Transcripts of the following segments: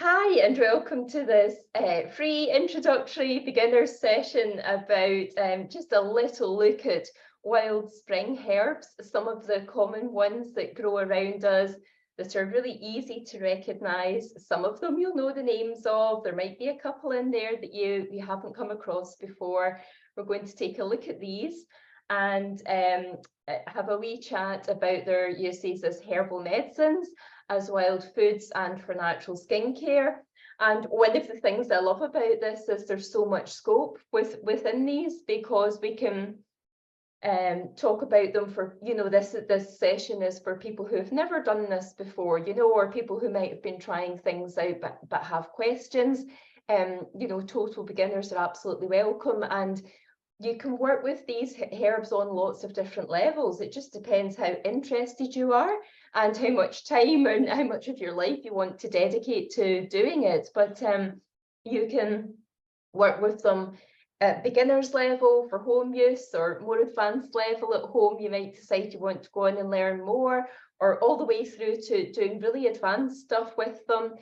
Hi, and welcome to this free introductory beginners session about just a little look at wild spring herbs, some of the common ones that grow around us that are really easy to recognise. Some of them you'll know the names of. There might be a couple in there that you haven't come across before. We're going to take a look at these and have a wee chat about their uses as herbal medicines, as wild foods, and for natural skincare. And one of the things I love about this is there's so much scope within these, because we can talk about them for, this session is for people who have never done this before, or people who might have been trying things out but have questions. Total beginners are absolutely welcome, and you can work with these herbs on lots of different levels. It just depends how interested you are and how much time and how much of your life you want to dedicate to doing it. But you can work with them at beginner's level for home use, or more advanced level at home. You might decide you want to go on and learn more, or all the way through to doing really advanced stuff with them.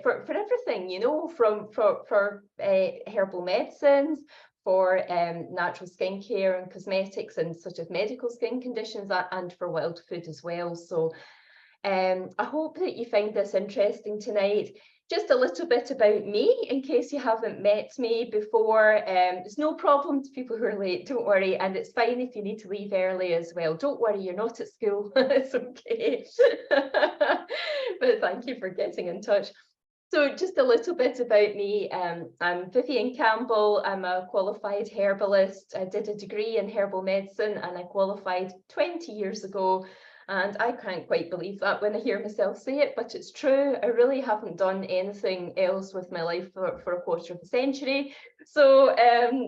For everything, for herbal medicines, for natural skincare and cosmetics and sort of medical skin conditions, and for wild food as well. So I hope that you find this interesting tonight. Just a little bit about me, in case you haven't met me before. It's no problem to people who are late, don't worry, and it's fine if you need to leave early as well. Don't worry, you're not at school, it's okay. But thank you for getting in touch. So just a little bit about me. I'm Vivian Campbell. I'm a qualified herbalist. I did a degree in herbal medicine and I qualified 20 years ago. And I can't quite believe that when I hear myself say it, but it's true. I really haven't done anything else with my life for a quarter of a century. So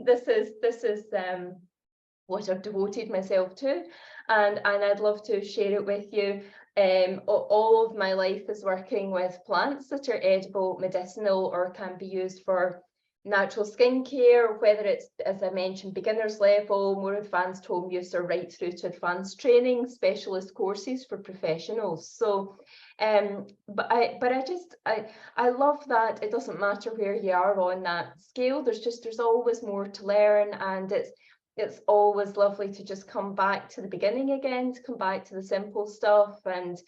this is what I've devoted myself to, and I'd love to share it with you. All of my life is working with plants that are edible, medicinal, or can be used for natural skincare, whether it's, as I mentioned, beginner's level, more advanced home use, or right through to advanced training, specialist courses for professionals. So but I love that it doesn't matter where you are on that scale. There's always more to learn, and it's always lovely to just come back to the beginning again, to come back to the simple stuff and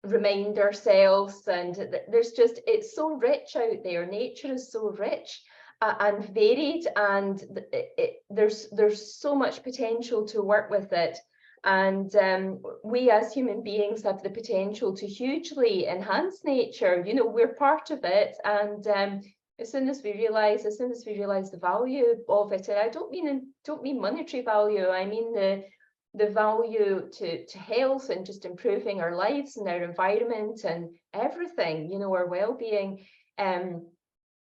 remind ourselves. And it's so rich out there. Nature is so rich and varied, and there's so much potential to work with it. And we as human beings have the potential to hugely enhance nature. We're part of it, and as soon as we realize the value of it, and I don't mean monetary value, I mean the value to health and just improving our lives and our environment and everything, our well-being,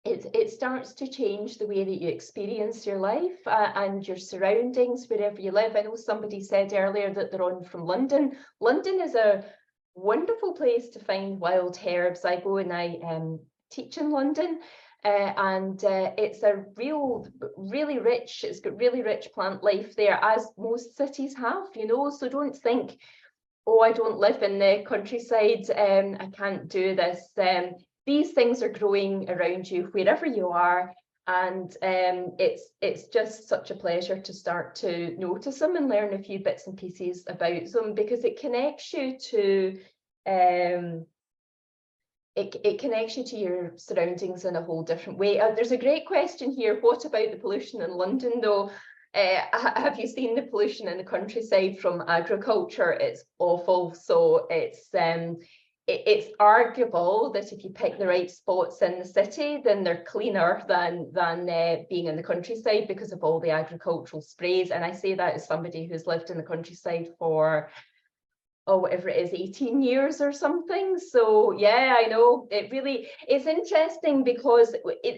it starts to change the way that you experience your life and your surroundings wherever you live. I know somebody said earlier that they're on from London. London is a wonderful place to find wild herbs. I go and I teach in London. And it's a it's got really rich plant life there, as most cities have, so don't think, oh, I don't live in the countryside, I can't do this. These things are growing around you wherever you are, and it's just such a pleasure to start to notice them and learn a few bits and pieces about them, because it connects you to it connects you to your surroundings in a whole different way. There's a great question here. What about the pollution in London, though? Have you seen the pollution in the countryside from agriculture? It's awful. So it's arguable that if you pick the right spots in the city, then they're cleaner than being in the countryside, because of all the agricultural sprays. And I say that as somebody who's lived in the countryside for whatever it is, 18 years or something. So yeah, I know it's interesting, because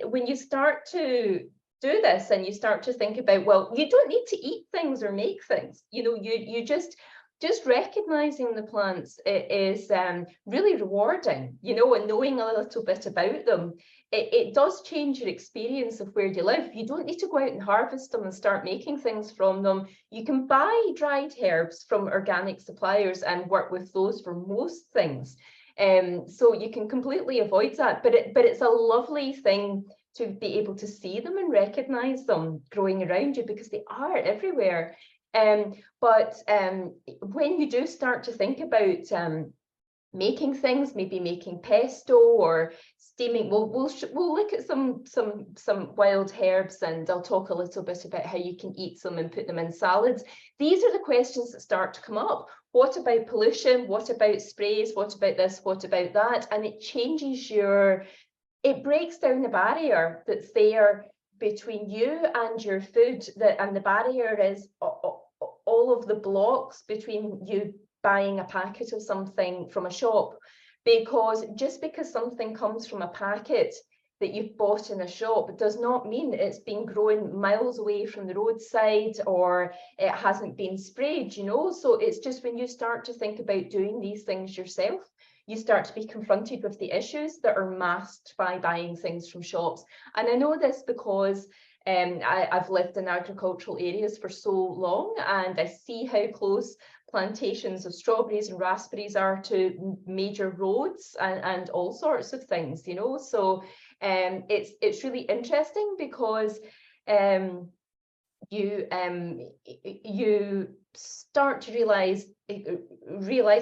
when you start to do this and you start to think about, well, you don't need to eat things or make things, you just recognizing the plants is really rewarding, and knowing a little bit about them, it does change your experience of where you live. You don't need to go out and harvest them and start making things from them. You can buy dried herbs from organic suppliers and work with those for most things. So you can completely avoid that, but it's a lovely thing to be able to see them and recognize them growing around you, because they are everywhere. But when you do start to think about making things, maybe making pesto or steaming, we'll look at some wild herbs, and I'll talk a little bit about how you can eat them and put them in salads. These are the questions that start to come up. What about pollution? What about sprays? What about this? What about that? And it changes it breaks down the barrier that's there between you and your food, and the barrier is all of the blocks between you buying a packet of something from a shop. Because just because something comes from a packet that you've bought in a shop does not mean it's been grown miles away from the roadside, or it hasn't been sprayed, you know. So it's just when you start to think about doing these things yourself, you start to be confronted with the issues that are masked by buying things from shops. And I know this because I've lived in agricultural areas for so long, and I see how close plantations of strawberries and raspberries are to major roads and all sorts of things, you know. So it's really interesting, because you start to realize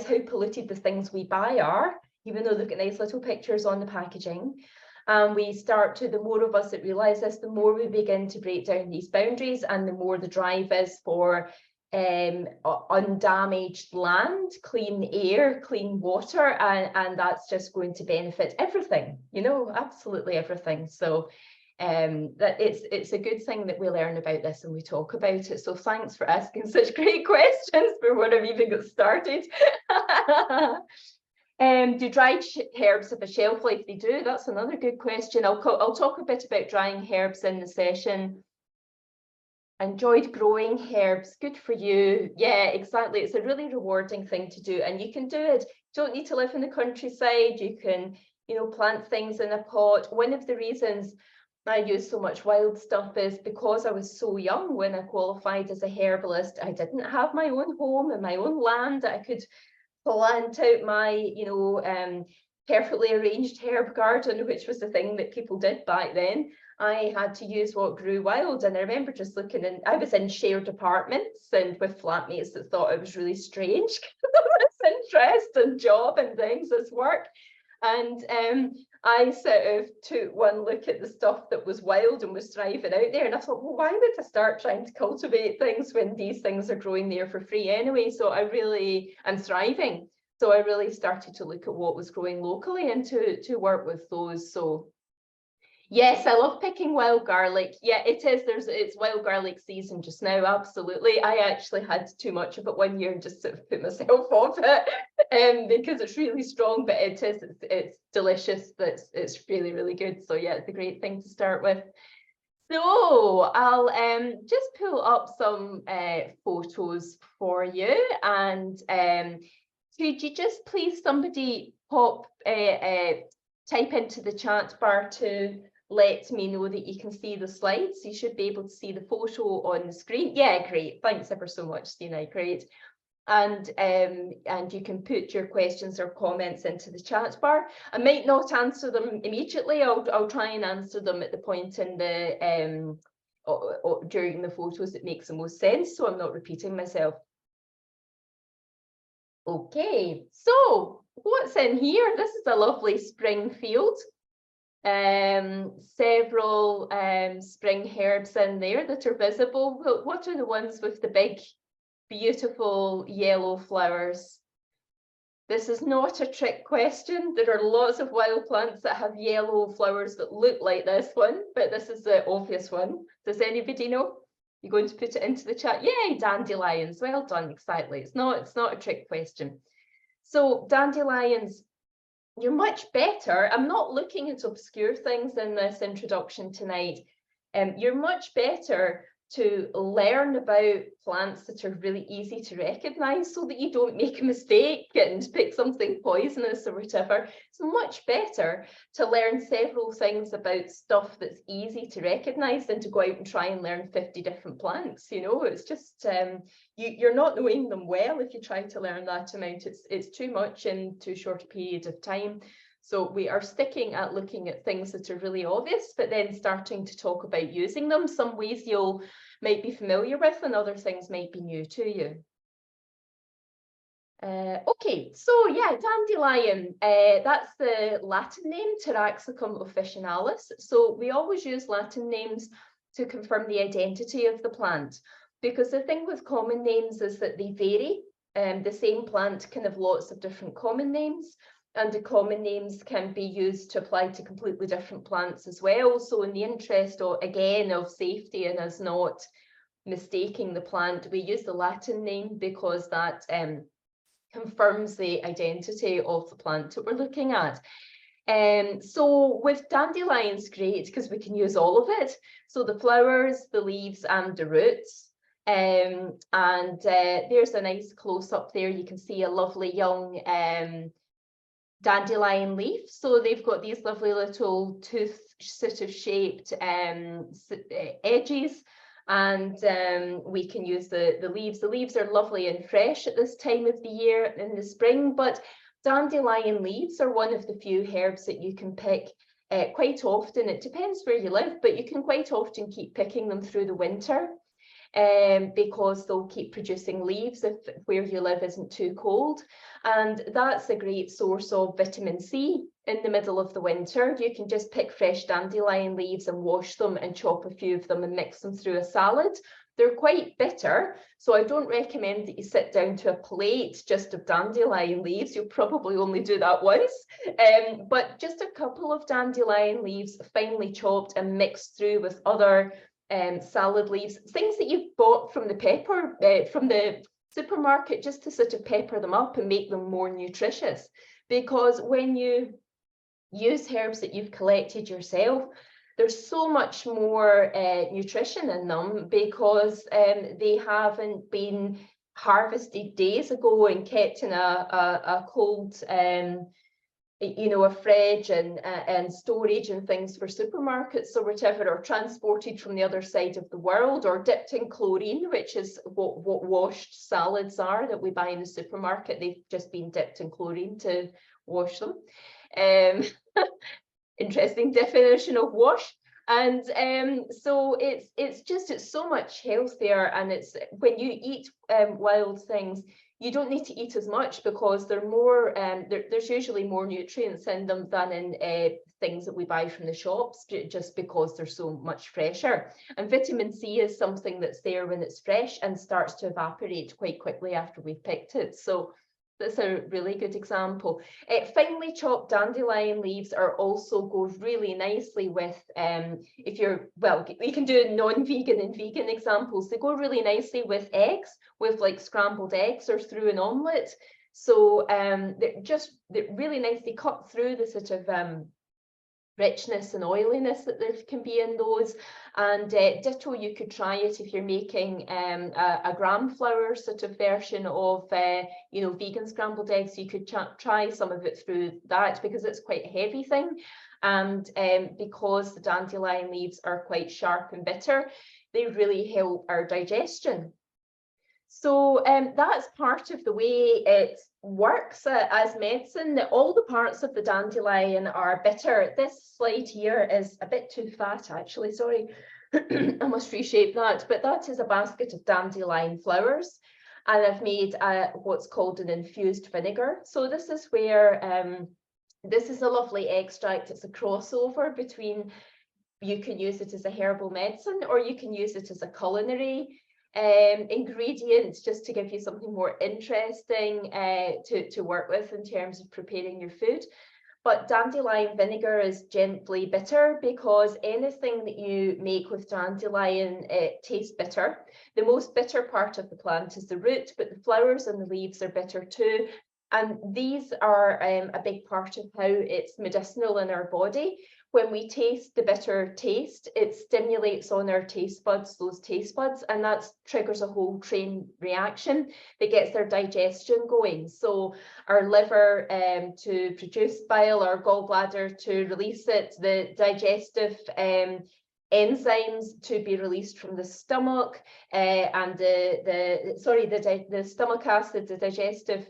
how polluted the things we buy are, even though they've got nice little pictures on the packaging. And we start to, the more of us that realize this, the more we begin to break down these boundaries, and the more the drive is for undamaged land, clean air, clean water, and that's just going to benefit everything, you know, absolutely everything. So that it's a good thing that we learn about this and we talk about it. So thanks for asking such great questions before I've even got started. Do dried herbs have a shelf life? They do. That's another good question. I'll talk a bit about drying herbs in the session. Enjoyed growing herbs, good for you. Yeah, exactly. It's a really rewarding thing to do, and you can do it. You don't need to live in the countryside. You can, you know, plant things in a pot. One of the reasons I use so much wild stuff is because I was so young when I qualified as a herbalist. I didn't have my own home and my own land that I could plant out my, you know, perfectly arranged herb garden, which was the thing that people did back then. I had to use what grew wild. And I remember just looking in, I was in shared apartments and with flatmates that thought it was really strange because of this interest and job and things, this work. And I sort of took one look at the stuff that was wild and was thriving out there. And I thought, well, why would I start trying to cultivate things when these things are growing there for free anyway? So I'm thriving. So I really started to look at what was growing locally and to work with those. So yes, I love picking wild garlic. Yeah, it is. It's wild garlic season just now. Absolutely. I actually had too much of it one year and just sort of put myself off it because it's really strong, but it's delicious. It's really, really good. So yeah, it's a great thing to start with. So I'll just pull up some photos for you, and could you just please somebody type into the chat bar to let me know that you can see the slides. You should be able to see the photo on the screen. Yeah, great. Thanks ever so much, Stina. Great. And you can put your questions or comments into the chat bar. I might not answer them immediately. I'll try and answer them at the point in the during the photos that makes the most sense, so I'm not repeating myself. Okay, so what's in here? This is a lovely spring field. Several spring herbs in there that are visible. What are the ones with the big, beautiful yellow flowers? This is not a trick question. There are lots of wild plants that have yellow flowers that look like this one, but this is the obvious one. Does anybody know? You're going to put it into the chat. Yay, dandelions. Well done, exactly. It's not a trick question. So dandelions, you're much better. I'm not looking at obscure things in this introduction tonight. You're much better to learn about plants that are really easy to recognize so that you don't make a mistake and pick something poisonous or whatever. It's much better to learn several things about stuff that's easy to recognize than to go out and try and learn 50 different plants. You know, it's just you're not knowing them well if you try to learn that amount. It's too much in too short a period of time. So we are sticking at looking at things that are really obvious, but then starting to talk about using them. Some ways you might be familiar with and other things might be new to you. Okay, so yeah, dandelion, that's the Latin name, Taraxacum officinalis. So we always use Latin names to confirm the identity of the plant, because the thing with common names is that they vary. The same plant can have lots of different common names, and the common names can be used to apply to completely different plants as well. So in the interest of, again, of safety and us not mistaking the plant, we use the Latin name because that confirms the identity of the plant that we're looking at. So with dandelions, great, because we can use all of it. So the flowers, the leaves and the roots. There's a nice close-up there. You can see a lovely young dandelion leaf. So they've got these lovely little tooth sort of shaped edges, and we can use the leaves. The leaves are lovely and fresh at this time of the year in the spring, but dandelion leaves are one of the few herbs that you can pick quite often. It depends where you live, but you can quite often keep picking them through the winter. Because they'll keep producing leaves if where you live isn't too cold. And that's a great source of vitamin C in the middle of the winter. You can just pick fresh dandelion leaves and wash them and chop a few of them and mix them through a salad. They're quite bitter, so I don't recommend that you sit down to a plate just of dandelion leaves. You'll probably only do that once. But just a couple of dandelion leaves finely chopped and mixed through with other salad leaves, things that you've bought from the supermarket, just to sort of pepper them up and make them more nutritious. Because when you use herbs that you've collected yourself, there's so much more nutrition in them, because they haven't been harvested days ago and kept in a cold you know, a fridge and storage and things for supermarkets or whatever, or transported from the other side of the world, or dipped in chlorine, which is what washed salads are that we buy in the supermarket. They've just been dipped in chlorine to wash them. Interesting definition of wash. And so it's so much healthier, and it's when you eat wild things, you don't need to eat as much, because they're more there's usually more nutrients in them than in things that we buy from the shops, just because they're so much fresher. And vitamin C is something that's there when it's fresh and starts to evaporate quite quickly after we've picked it. So that's a really good example. Finely chopped dandelion leaves are also go really nicely with, if you're, well, we can do non-vegan and vegan examples. They go really nicely with eggs, with like scrambled eggs or through an omelette. So they're really nicely cut through the sort of richness and oiliness that there can be in those. And ditto, you could try it if you're making a gram flour sort of version of you know, vegan scrambled eggs. You could try some of it through that, because it's quite a heavy thing, and because the dandelion leaves are quite sharp and bitter, they really help our digestion. So that's part of the way it works as medicine. All the parts of the dandelion are bitter. This slide here is a bit too fat, actually, sorry. I must reshape that, but that is a basket of dandelion flowers, and I've made what's called an infused vinegar. So this is where, this is a lovely extract. It's a crossover between, you can use it as a herbal medicine, or you can use it as a culinary ingredients, just to give you something more interesting to work with in terms of preparing your food. But dandelion vinegar is gently bitter, because anything that you make with dandelion tastes bitter. The most bitter part of the plant is the root, but the flowers and the leaves are bitter too. And these are a big part of how it's medicinal in our body. when we taste the bitter taste, it stimulates on our taste buds, those taste buds, and that triggers a whole chain reaction that gets their digestion going. So our liver to produce bile, our gallbladder to release it, the digestive enzymes to be released from the stomach, and the stomach acid, the digestive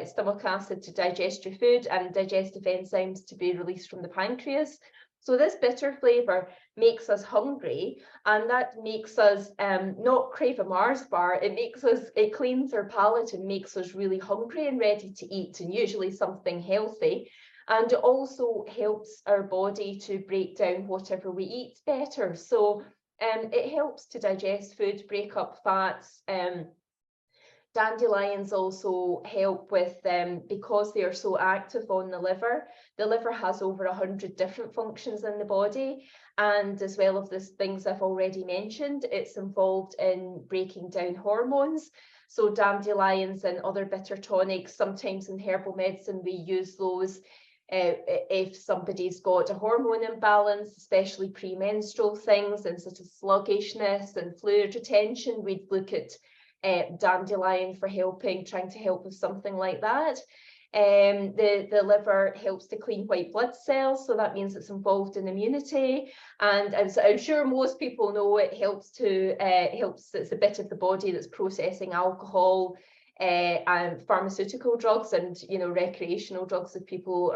stomach acid to digest your food, and digestive enzymes to be released from the pancreas. So this bitter flavour makes us hungry, and that makes us not crave a Mars bar. It cleans our palate and makes us really hungry and ready to eat, and usually something healthy. And it also helps our body to break down whatever we eat better. So it helps to digest food, break up fats. Dandelions also help with, because they are so active on the liver has over 100 different functions in the body. And as well as the things I've already mentioned, it's involved in breaking down hormones. So dandelions and other bitter tonics, sometimes in herbal medicine, we use those if somebody's got a hormone imbalance, especially premenstrual things and sort of sluggishness and fluid retention, we'd look at dandelion for trying to help with something like that. The liver helps to clean white blood cells, so that means it's involved in immunity. And as I'm sure most people know, it helps it's a bit of the body that's processing alcohol, and pharmaceutical drugs, and recreational drugs if people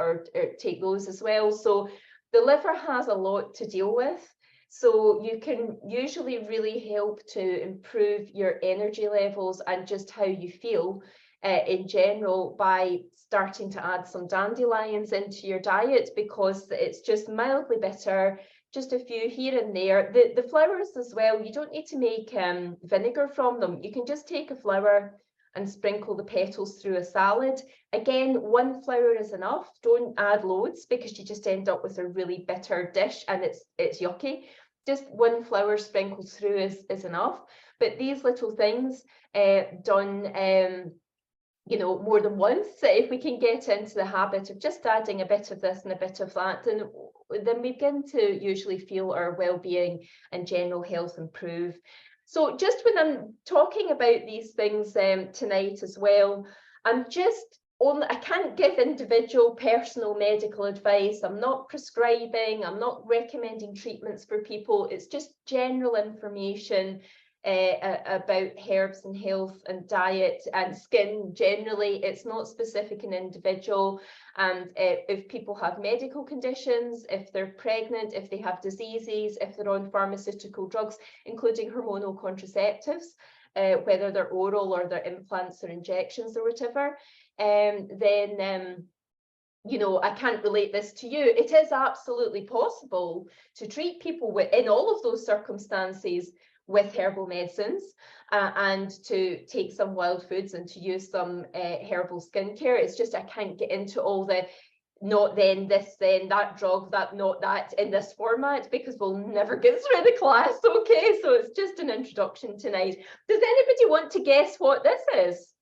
take those as well. So the liver has a lot to deal with. So you can usually really help to improve your energy levels and just how you feel in general by starting to add some dandelions into your diet, because it's just mildly bitter, just a few here and there. The flowers as well, you don't need to make vinegar from them. You can just take a flower and sprinkle the petals through a salad. Again, one flower is enough. Don't add loads, because you just end up with a really bitter dish and it's yucky. Just one flower sprinkled through is enough. But these little things done more than once, if we can get into the habit of just adding a bit of this and a bit of that, then we begin to usually feel our well-being and general health improve. So just when I'm talking about these things tonight as well, I can't give individual personal medical advice. I'm not prescribing, I'm not recommending treatments for people. It's just general information about herbs and health and diet and skin generally. It's not specific and individual. And if people have medical conditions, if they're pregnant, if they have diseases, if they're on pharmaceutical drugs, including hormonal contraceptives, whether they're oral or they're implants or injections or whatever, then I can't relate this to you. It is absolutely possible to treat people in all of those circumstances with herbal medicines, and to take some wild foods and to use some herbal skincare. It's just I can't get into all the not then, this then, that drug, that, not that in this format, because we'll never get through the class. Okay, so it's just an introduction tonight. Does anybody want to guess what this is?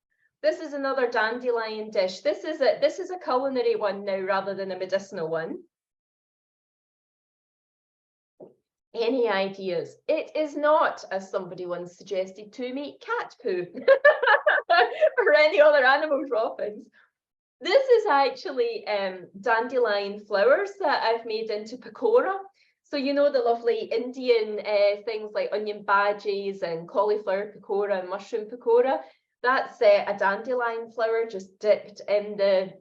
This is another dandelion dish. This is a culinary one now rather than a medicinal one. Any ideas? It is not, as somebody once suggested to me, cat poo or any other animal droppings. This is actually dandelion flowers that I've made into pakora. So the lovely Indian things like onion bhajis and cauliflower pakora and mushroom pakora. That's a dandelion flower just dipped in the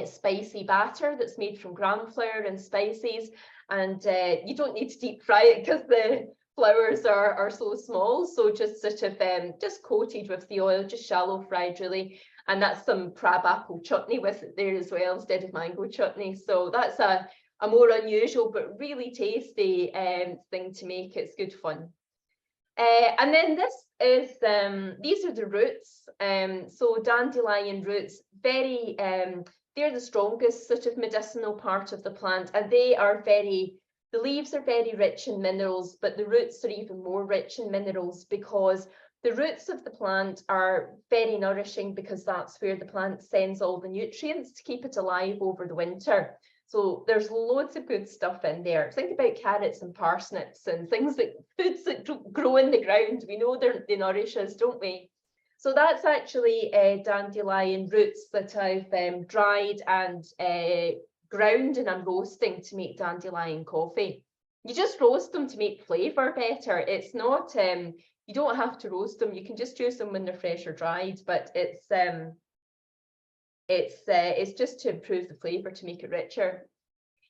spicy batter that's made from gram flour and spices. And you don't need to deep fry it because the flowers are so small. So just sort of just coated with the oil, just shallow fried really. And that's some crab apple chutney with it there as well instead of mango chutney. So that's a more unusual but really tasty thing to make. It's good fun. And then this is, these are the roots. So dandelion roots, very, they're the strongest sort of medicinal part of the plant, and the leaves are very rich in minerals, but the roots are even more rich in minerals because the roots of the plant are very nourishing, because that's where the plant sends all the nutrients to keep it alive over the winter. So there's loads of good stuff in there. Think about carrots and parsnips and things that foods that grow in the ground. We know they nourish us, don't we? So that's actually dandelion roots that I've dried and ground, and I'm roasting to make dandelion coffee. You just roast them to make flavour better. It's not, you don't have to roast them. You can just use them when they're fresh or dried, but it's just to improve the flavour, to make it richer.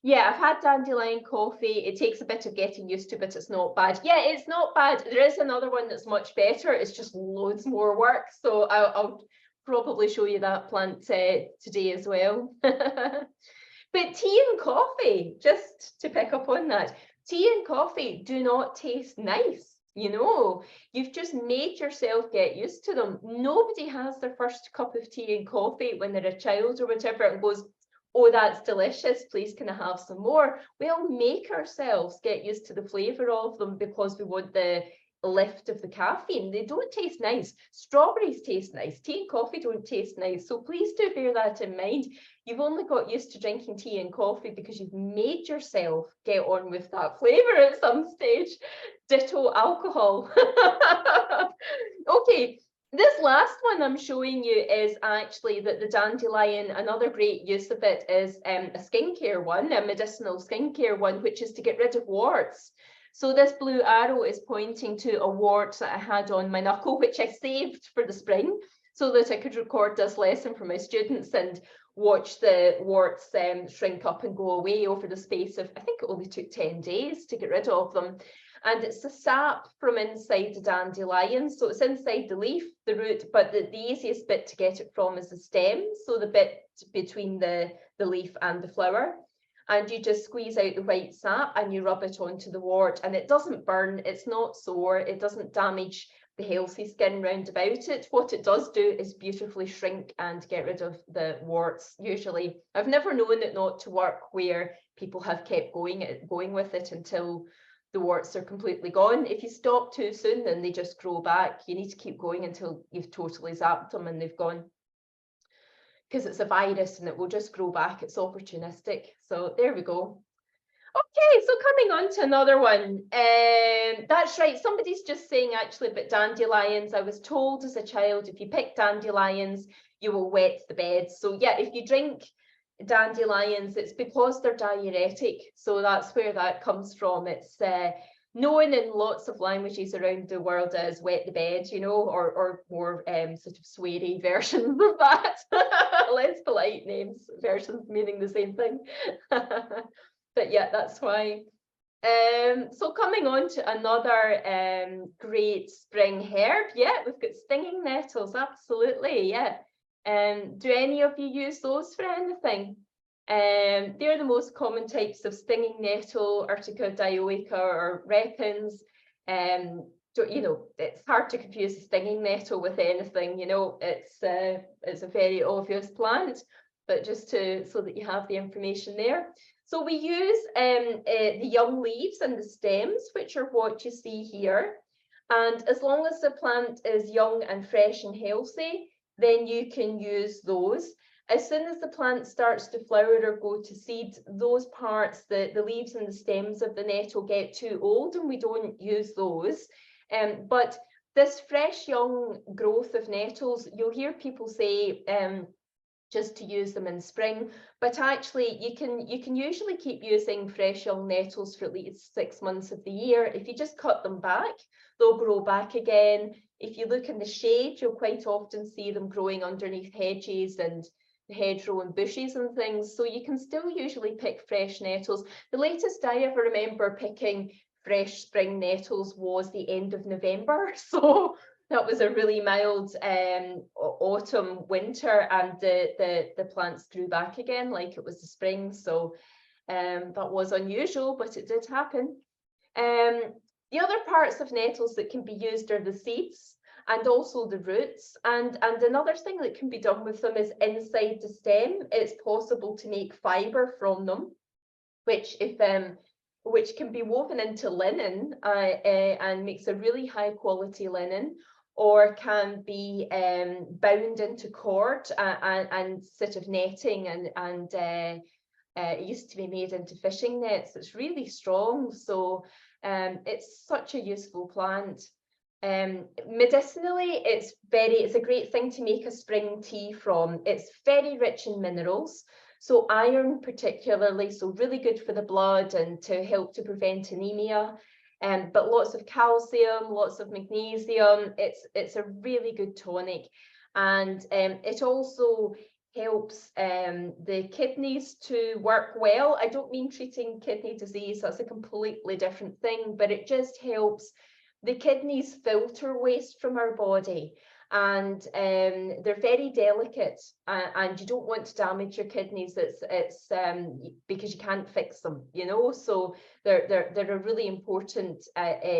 Yeah, I've had dandelion coffee. It takes a bit of getting used to, but it's not bad. Yeah, it's not bad. There is another one that's much better. It's just loads more work. So I'll probably show you that plant today as well. But tea and coffee, just to pick up on that, tea and coffee do not taste nice. You know, you've just made yourself get used to them. Nobody has their first cup of tea and coffee when they're a child or whatever and goes, oh, that's delicious, please can I have some more? We all make ourselves get used to the flavour of them because we want the lift of the caffeine. They don't taste nice. Strawberries taste nice. Tea and coffee don't taste nice. So please do bear that in mind. You've only got used to drinking tea and coffee because you've made yourself get on with that flavour at some stage. Ditto alcohol. Okay. This last one I'm showing you is actually that the dandelion, another great use of it is a skincare one, a medicinal skincare one, which is to get rid of warts. So this blue arrow is pointing to a wart that I had on my knuckle, which I saved for the spring so that I could record this lesson for my students and watch the warts shrink up and go away over the space of, I think it only took 10 days to get rid of them. And it's the sap from inside the dandelion. So it's inside the leaf, the root, but the easiest bit to get it from is the stem. So the bit between the leaf and the flower. And you just squeeze out the white sap and you rub it onto the wart, and it doesn't burn, it's not sore, it doesn't damage the healthy skin round about it. What it does do is beautifully shrink and get rid of the warts usually. I've never known it not to work where people have kept going with it until the warts are completely gone. If you stop too soon, then they just grow back. You need to keep going until you've totally zapped them and they've gone, because it's a virus and it will just grow back. It's opportunistic. So there we go. Okay, so coming on to another one. That's right, somebody's just saying actually about dandelions. I was told as a child, if you pick dandelions, you will wet the bed. So yeah, if you drink dandelions, it's because they're diuretic. So that's where that comes from. It's known in lots of languages around the world as wet the bed, you know, or more sort of sweary versions of that. Less polite names, versions meaning the same thing. But yeah, that's why. So coming on to another great spring herb. Yeah, we've got stinging nettles, absolutely, yeah. Do any of you use those for anything? They're the most common types of stinging nettle, Urtica dioica or repens. You know, it's hard to confuse a stinging nettle with anything, you know, it's a very obvious plant, but just so that you have the information there. So we use the young leaves and the stems, which are what you see here. And as long as the plant is young and fresh and healthy, then you can use those. As soon as the plant starts to flower or go to seed, those parts, the leaves and the stems of the nettle get too old and we don't use those. But this fresh young growth of nettles, you'll hear people say just to use them in spring, but actually you can usually keep using fresh young nettles for at least 6 months of the year. If you just cut them back, they'll grow back again. If you look in the shade, you'll quite often see them growing underneath hedges and hedgerow and bushes and things, so you can still usually pick fresh nettles. The latest I ever remember picking fresh spring nettles was the end of November, so that was a really mild autumn winter, and the plants grew back again like it was the spring. So that was unusual, but it did happen. The other parts of nettles that can be used are the seeds and also the roots. And another thing that can be done with them is inside the stem, it's possible to make fibre from them, which can be woven into linen and makes a really high quality linen, or can be bound into cord and sort of netting and It used to be made into fishing nets. It's really strong, so it's such a useful plant. Medicinally, it's a great thing to make a spring tea from. It's very rich in minerals, so iron particularly, so really good for the blood and to help to prevent anemia. But lots of calcium, lots of magnesium. It's a really good tonic, and it also helps the kidneys to work well. I don't mean treating kidney disease, that's a completely different thing, but it just helps the kidneys filter waste from our body, and they're very delicate, and you don't want to damage your kidneys. It's because you can't fix them, you know, so they're a really important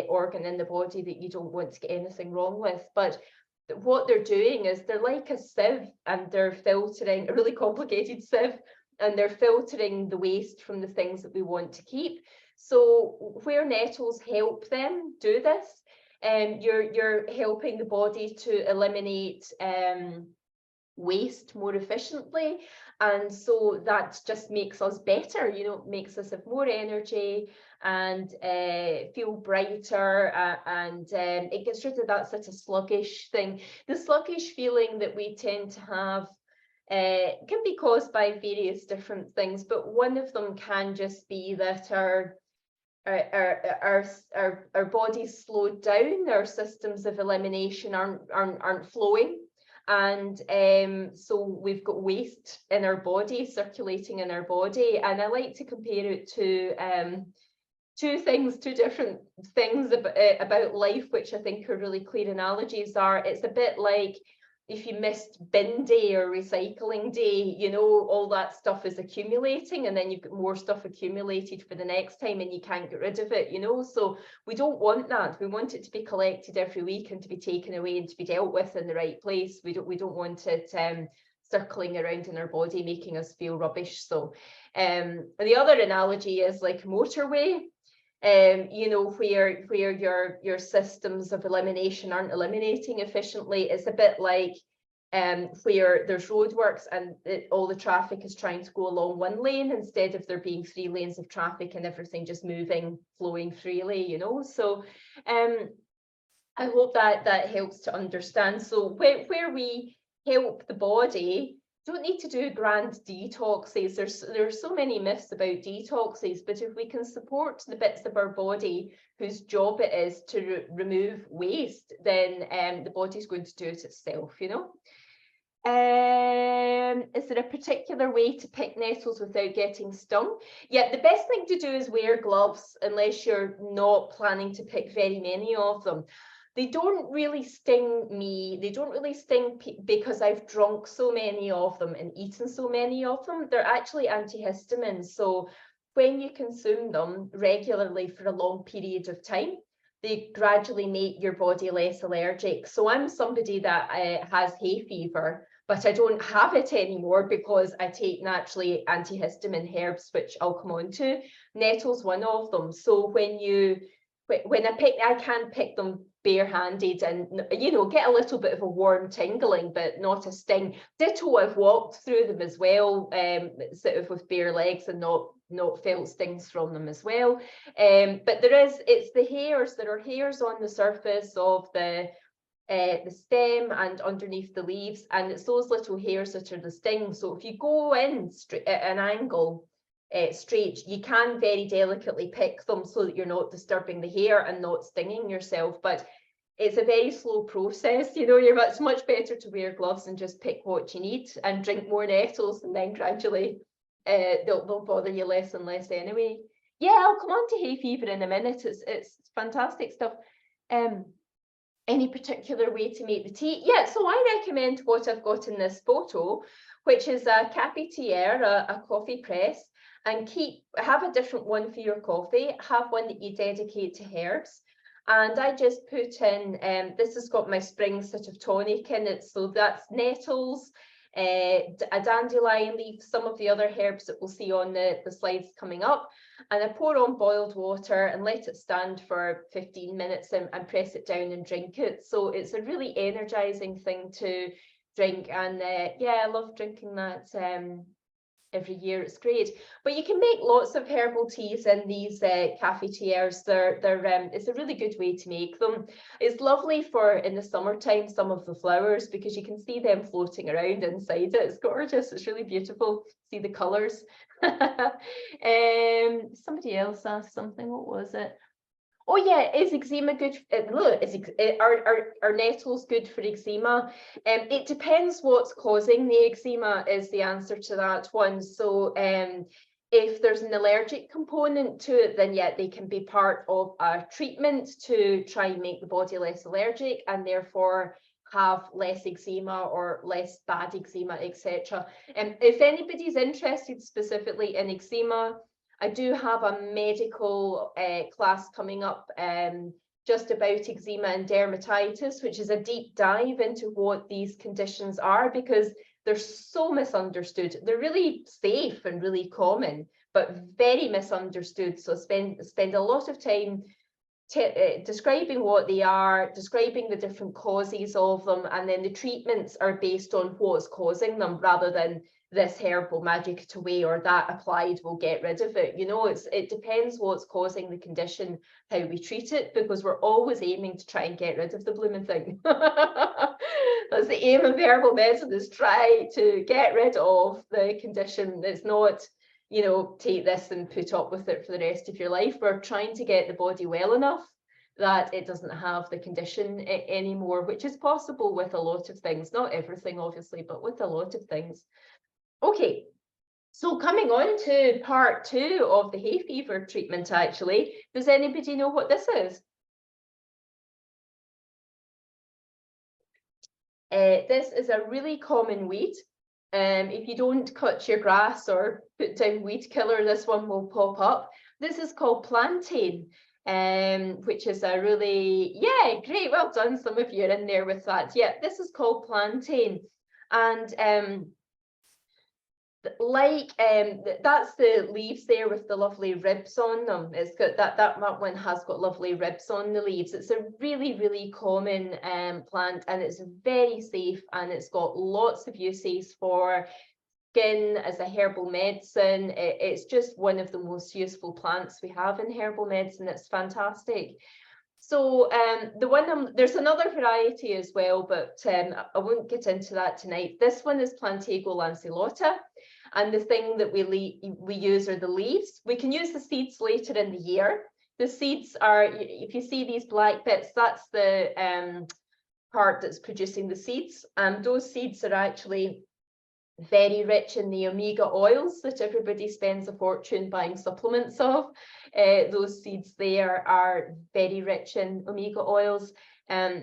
organ in the body that you don't want to get anything wrong with. But what they're doing is they're like a sieve, and they're filtering a really complicated sieve, and they're filtering the waste from the things that we want to keep. So where nettles help them do this, you're helping the body to eliminate waste more efficiently, and so that just makes us better, you know, makes us have more energy and feel brighter, and it gets rid of that sort of sluggish thing. The sluggish feeling that we tend to have can be caused by various different things, but one of them can just be that our bodies slowed down, our systems of elimination aren't flowing, and so we've got waste in our body, circulating in our body. And I like to compare it to two different things about life, which I think are really clear analogies. It's a bit like if you missed bin day or recycling day, you know, all that stuff is accumulating, and then you've got more stuff accumulated for the next time and you can't get rid of it, you know. So we don't want that. We want it to be collected every week and to be taken away and to be dealt with in the right place. We don't want it circling around in our body, making us feel rubbish. So the other analogy is like a motorway. You know, where your systems of elimination aren't eliminating efficiently. It's a bit like where there's roadworks and all the traffic is trying to go along one lane instead of there being 3 lanes of traffic and everything just moving, flowing freely, you know. So I hope that helps to understand. So where we help the body, don't need to do grand detoxes. There's so many myths about detoxes, but if we can support the bits of our body whose job it is to remove waste, then the body's going to do it itself, you know. Is there a particular way to pick nettles without getting stung? Yeah, the best thing to do is wear gloves, unless you're not planning to pick very many of them. They don't really sting me. They don't really sting because I've drunk so many of them and eaten so many of them. They're actually antihistamines. So when you consume them regularly for a long period of time, they gradually make your body less allergic. So I'm somebody that has hay fever, but I don't have it anymore because I take naturally antihistamine herbs, which I'll come on to. Nettle's one of them. So when I can pick them barehanded and, you know, get a little bit of a warm tingling, but not a sting. Ditto, I've walked through them as well, sort of with bare legs and not felt stings from them as well. But it's the hairs. There are hairs on the surface of the stem and underneath the leaves, and it's those little hairs that are the sting. So if you go in straight at an angle, straight, you can very delicately pick them so that you're not disturbing the hair and not stinging yourself. But it's a very slow process, you know. It's much better to wear gloves and just pick what you need and drink more nettles, and then gradually they'll bother you less and less anyway. Yeah, I'll come on to hay fever in a minute. It's fantastic stuff. Any particular way to make the tea? Yeah, so I recommend what I've got in this photo, which is a cafetiere, a coffee press. And have a different one for your coffee, have one that you dedicate to herbs. And I just put in, this has got my spring sort of tonic in it, so that's nettles, a dandelion leaf, some of the other herbs that we'll see on the slides coming up. And I pour on boiled water and let it stand for 15 minutes and press it down and drink it. So it's a really energizing thing to drink. And yeah, I love drinking that every year. It's great. But you can make lots of herbal teas in these cafetières. It's a really good way to make them. It's lovely for in the summertime, some of the flowers, because you can see them floating around inside it. It's gorgeous. It's really beautiful. See the colours. Somebody else asked something. What was it? Oh yeah, is eczema good? Are nettles good for eczema? It depends what's causing the eczema is the answer to that one. So if there's an allergic component to it, then yeah, they can be part of a treatment to try and make the body less allergic and therefore have less eczema or less bad eczema, etc. If anybody's interested specifically in eczema, I do have a medical class coming up just about eczema and dermatitis, which is a deep dive into what these conditions are, because they're so misunderstood. They're really safe and really common, but very misunderstood. So spend a lot of time describing what they are, describing the different causes of them, and then the treatments are based on what's causing them rather than this herb will magic it away or that applied will get rid of it. You know, it depends what's causing the condition, how we treat it, because we're always aiming to try and get rid of the blooming thing. That's the aim of herbal medicine, is try to get rid of the condition. It's not, you know, take this and put up with it for the rest of your life. We're trying to get the body well enough that it doesn't have the condition anymore, which is possible with a lot of things. Not everything, obviously, but with a lot of things. Okay, so coming on to part 2 of the hay fever treatment, actually. Does anybody know what this is? This is a really common weed. If you don't cut your grass or put down weed killer, this one will pop up. This is called plantain, which is a really, yeah, great, well done. Some of you are in there with that. Yeah, this is called plantain. And that's the leaves there with the lovely ribs on them. It's got that one has got lovely ribs on the leaves. It's a really common plant, and it's very safe, and it's got lots of uses for skin as a herbal medicine. It's just one of the most useful plants we have in herbal medicine. It's fantastic. So there's another variety as well, but I won't get into that tonight. This one is Plantago lanceolata, and the thing that we use are the leaves. We can use the seeds later in the year. The seeds are, if you see these black bits, that's the part that's producing the seeds, and those seeds are actually very rich in the omega oils that everybody spends a fortune buying supplements of. Those seeds there are very rich in omega oils,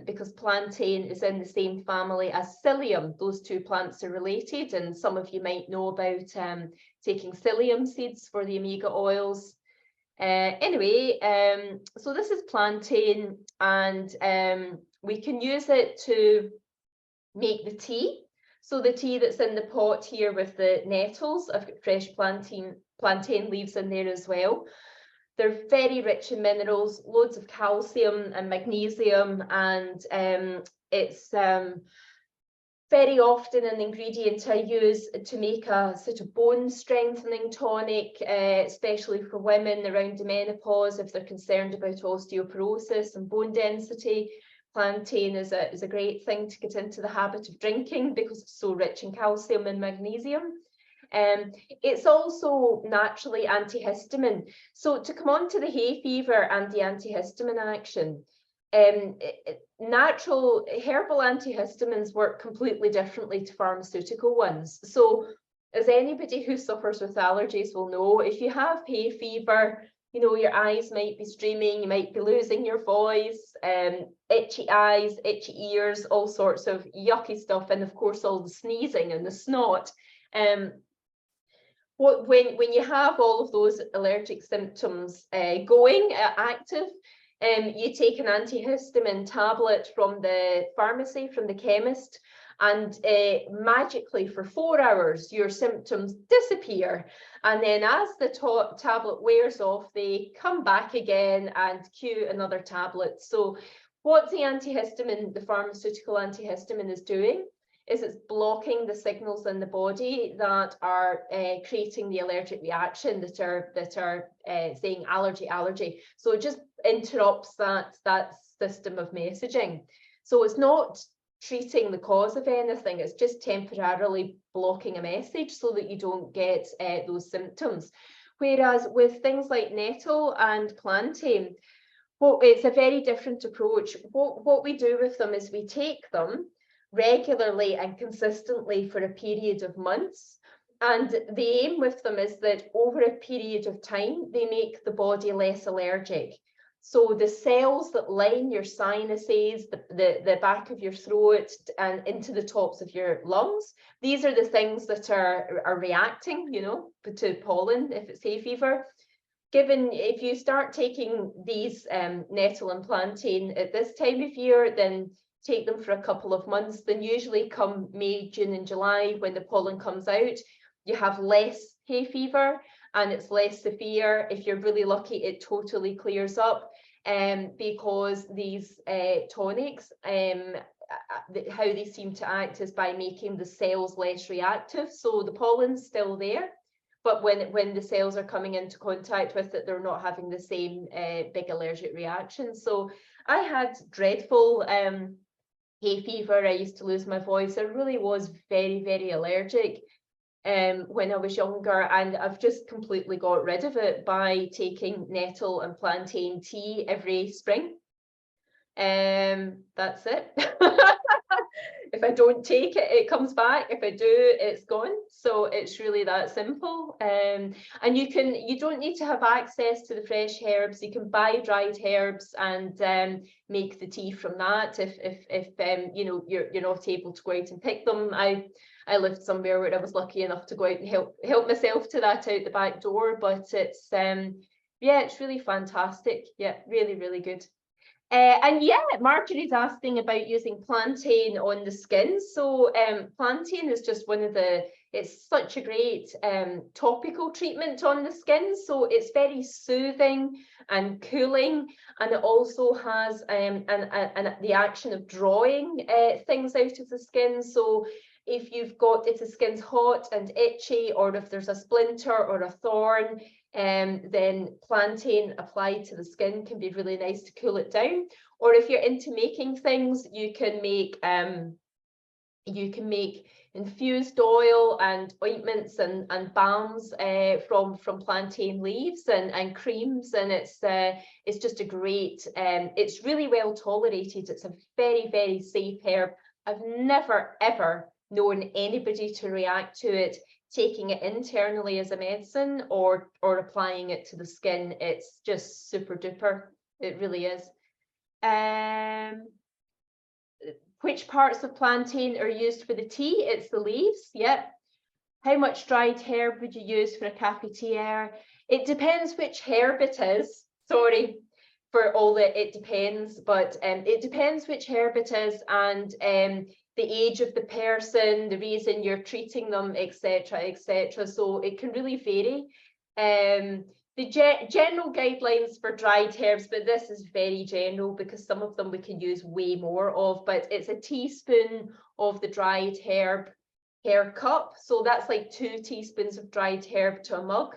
because plantain is in the same family as psyllium. Those two plants are related, and some of you might know about taking psyllium seeds for the omega oils. Anyway, so this is plantain, and we can use it to make the tea. So the tea that's in the pot here with the nettles, I've got fresh plantain leaves in there as well. They're very rich in minerals, loads of calcium and magnesium, and it's very often an ingredient I use to make a sort of bone strengthening tonic, especially for women around the menopause if they're concerned about osteoporosis and bone density. Plantain is a great thing to get into the habit of drinking because it's so rich in calcium and magnesium. It's also naturally antihistamine. So to come on to the hay fever and the antihistamine action, natural herbal antihistamines work completely differently to pharmaceutical ones. So as anybody who suffers with allergies will know, if you have hay fever, you know, your eyes might be streaming, you might be losing your voice, itchy eyes, itchy ears, all sorts of yucky stuff, and of course all the sneezing and the snot. When you have all of those allergic symptoms active, you take an antihistamine tablet from the pharmacy, from the chemist, and magically for 4 hours your symptoms disappear, and then as the tablet wears off they come back again and cue another tablet. So what the pharmaceutical antihistamine is doing is it's blocking the signals in the body that are creating the allergic reaction, that are saying allergy, allergy. So it just interrupts that system of messaging. So it's not treating the cause of anything, it's just temporarily blocking a message so that you don't get those symptoms. Whereas with things like nettle and plantain, it's a very different approach. What we do with them is we take them regularly and consistently for a period of months. And the aim with them is that over a period of time, they make the body less allergic. So the cells that line your sinuses, the back of your throat and into the tops of your lungs, these are the things that are reacting, you know, to pollen if it's hay fever. If you start taking these nettle and plantain at this time of year, then take them for a couple of months, then usually come May, June and July, when the pollen comes out, you have less hay fever and it's less severe. If you're really lucky, it totally clears up because these tonics, how they seem to act is by making the cells less reactive. So the pollen's still there, but when the cells are coming into contact with it, they're not having the same big allergic reaction. So I had dreadful hay fever. I used to lose my voice. I really was very, very allergic when I was younger, and I've just completely got rid of it by taking nettle and plantain tea every spring. That's it. If I don't take it, it comes back. If I do, it's gone. So it's really that simple. And you don't need to have access to the fresh herbs. You can buy dried herbs and make the tea from that. If you know you're not able to go out and pick them. I lived somewhere where I was lucky enough to go out and help myself to that out the back door. But it's yeah, it's really fantastic. Yeah, really, really good. And yeah, Marjorie's asking about using plantain on the skin. So plantain is just it's such a great topical treatment on the skin. So it's very soothing and cooling, and it also has the action of drawing things out of the skin. So if the skin's hot and itchy, or if there's a splinter or a thorn, then plantain applied to the skin can be really nice to cool it down. Or if you're into making things, you can make infused oil and ointments and balms from plantain leaves and creams, and it's just a great it's really well tolerated. It's a very, very safe herb. I've never ever known anybody to react to it taking it internally as a medicine or applying it to the skin. It's just super duper. It really is. Which parts of plantain are used for the tea? It's the leaves. Yep. How much dried herb would you use for a cafetiere? It depends which herb it is. Sorry for all that it depends, but it depends which herb it is, and the age of the person, the reason you're treating them, etc., etc. So it can really vary. The general guidelines for dried herbs, but this is very general because some of them we can use way more of, but it's a teaspoon of the dried herb per cup. So that's like 2 teaspoons of dried herb to a mug,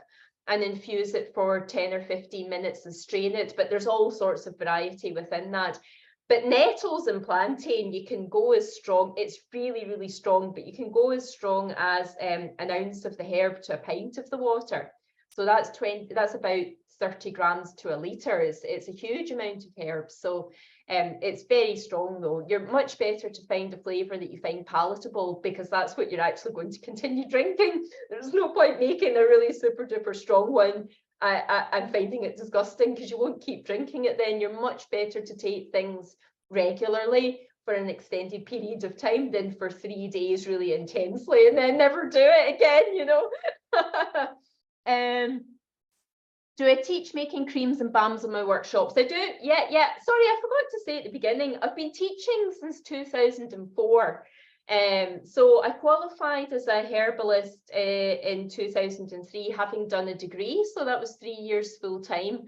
and infuse it for 10 or 15 minutes and strain it. But there's all sorts of variety within that. But nettles and plantain, you can go as strong. It's really, really strong, but you can go as strong as an ounce of the herb to a pint of the water. So that's about 30 grams to a litre. It's a huge amount of herbs. So it's very strong though. You're much better to find a flavour that you find palatable, because that's what you're actually going to continue drinking. There's no point making a really super duper strong one and finding it disgusting, because you won't keep drinking it then. You're much better to take things regularly for an extended period of time than for 3 days really intensely and then never do it again, you know. Do I teach making creams and balms in my workshops? I do. Yeah. Sorry, I forgot to say at the beginning, I've been teaching since 2004. So I qualified as a herbalist in 2003, having done a degree. So that was 3 years full time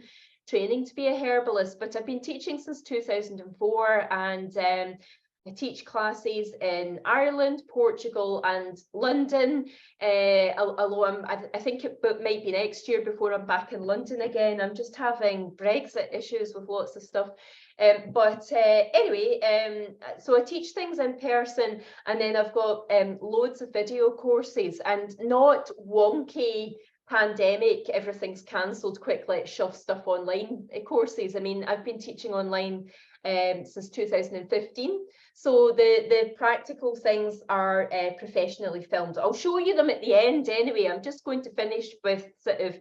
training to be a herbalist. But I've been teaching since 2004, and I teach classes in Ireland, Portugal and London, although I think it might be next year before I'm back in London again. I'm just having Brexit issues with lots of stuff. Anyway, so I teach things in person, and then I've got loads of video courses, and not wonky pandemic, everything's cancelled, quick, let's shove stuff online courses. I mean, I've been teaching online since 2015. So the practical things are professionally filmed. I'll show you them at the end anyway. I'm just going to finish with sort of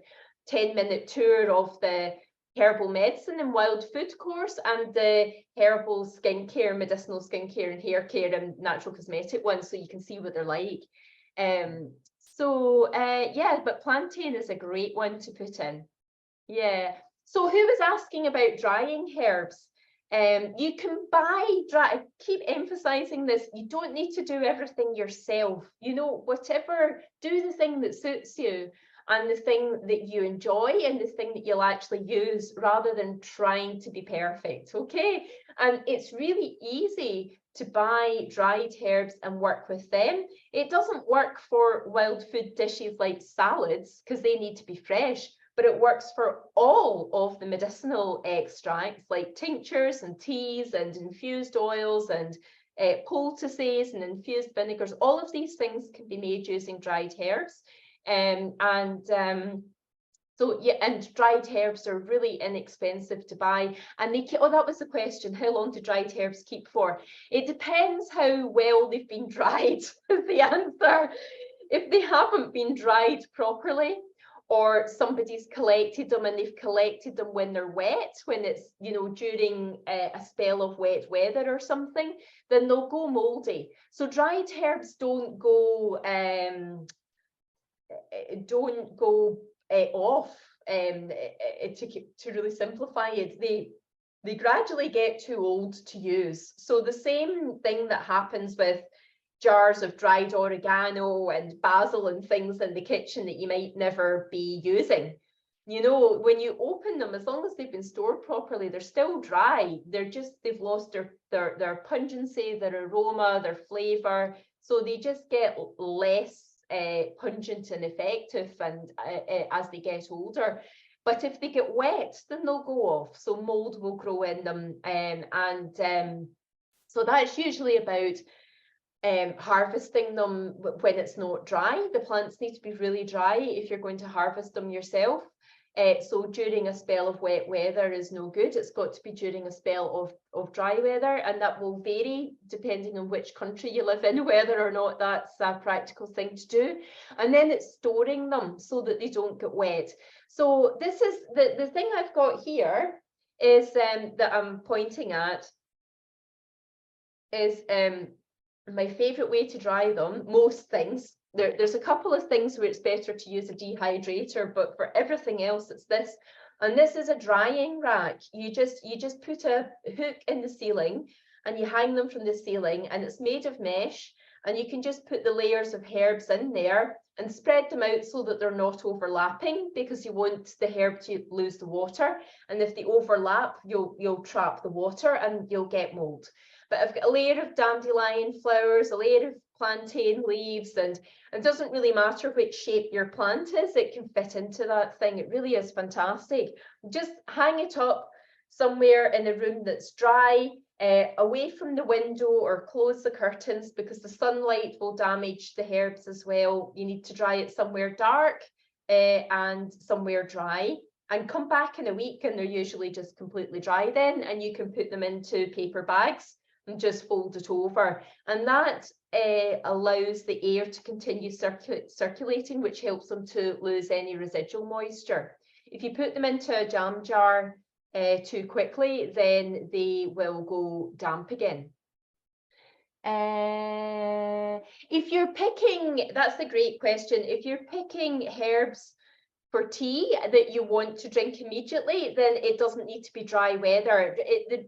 10-minute tour of the herbal medicine and wild food course, and the herbal skincare, medicinal skincare and hair care and natural cosmetic ones, so you can see what they're like. Yeah, but plantain is a great one to put in. Yeah. So who was asking about drying herbs? You can buy dry. I keep emphasizing this. You don't need to do everything yourself. You know, whatever, do the thing that suits you and the thing that you enjoy and the thing that you'll actually use, rather than trying to be perfect. Okay. And it's really easy to buy dried herbs and work with them. It doesn't work for wild food dishes like salads because they need to be fresh, but it works for all of the medicinal extracts like tinctures and teas and infused oils and poultices and infused vinegars. All of these things can be made using dried herbs. So yeah, and dried herbs are really inexpensive to buy, and they keep, oh, that was the question, how long do dried herbs keep for? It depends how well they've been dried, is the answer. If they haven't been dried properly, or somebody's collected them and they've collected them when they're wet, when it's, you know, during a spell of wet weather or something, then they'll go moldy. So dried herbs don't go off. To really simplify it, they gradually get too old to use. So the same thing that happens with jars of dried oregano and basil and things in the kitchen that you might never be using. You know, when you open them, as long as they've been stored properly, they're still dry. They've lost their pungency, their aroma, their flavor. So they just get less pungent and effective and as they get older. But if they get wet, then they'll go off. So mold will grow in them. So that's usually about harvesting them when it's not dry. The plants need to be really dry if you're going to harvest them yourself. So during a spell of wet weather is no good. It's got to be during a spell of dry weather, and that will vary depending on which country you live in, whether or not that's a practical thing to do. And then it's storing them so that they don't get wet. So this is the thing I've got here is that I'm pointing at is my favorite way to dry them. Most things, there's a couple of things where it's better to use a dehydrator, but for everything else it's this. And this is a drying rack. You just put a hook in the ceiling and you hang them from the ceiling, and it's made of mesh, and you can just put the layers of herbs in there and spread them out so that they're not overlapping, because you want the herb to lose the water, and if they overlap you'll trap the water and you'll get mold. But I've got a layer of dandelion flowers, a layer of plantain leaves, and it doesn't really matter which shape your plant is, it can fit into that thing. It really is fantastic. Just hang it up somewhere in a room that's dry, away from the window, or close the curtains, because the sunlight will damage the herbs as well. You need to dry it somewhere dark and somewhere dry, and come back in a week and they're usually just completely dry then, and you can put them into paper bags and just fold it over, and that allows the air to continue circulating, which helps them to lose any residual moisture. If you put them into a jam jar too quickly, then they will go damp again. If you're picking, that's a great question. If you're picking herbs for tea that you want to drink immediately, then it doesn't need to be dry weather.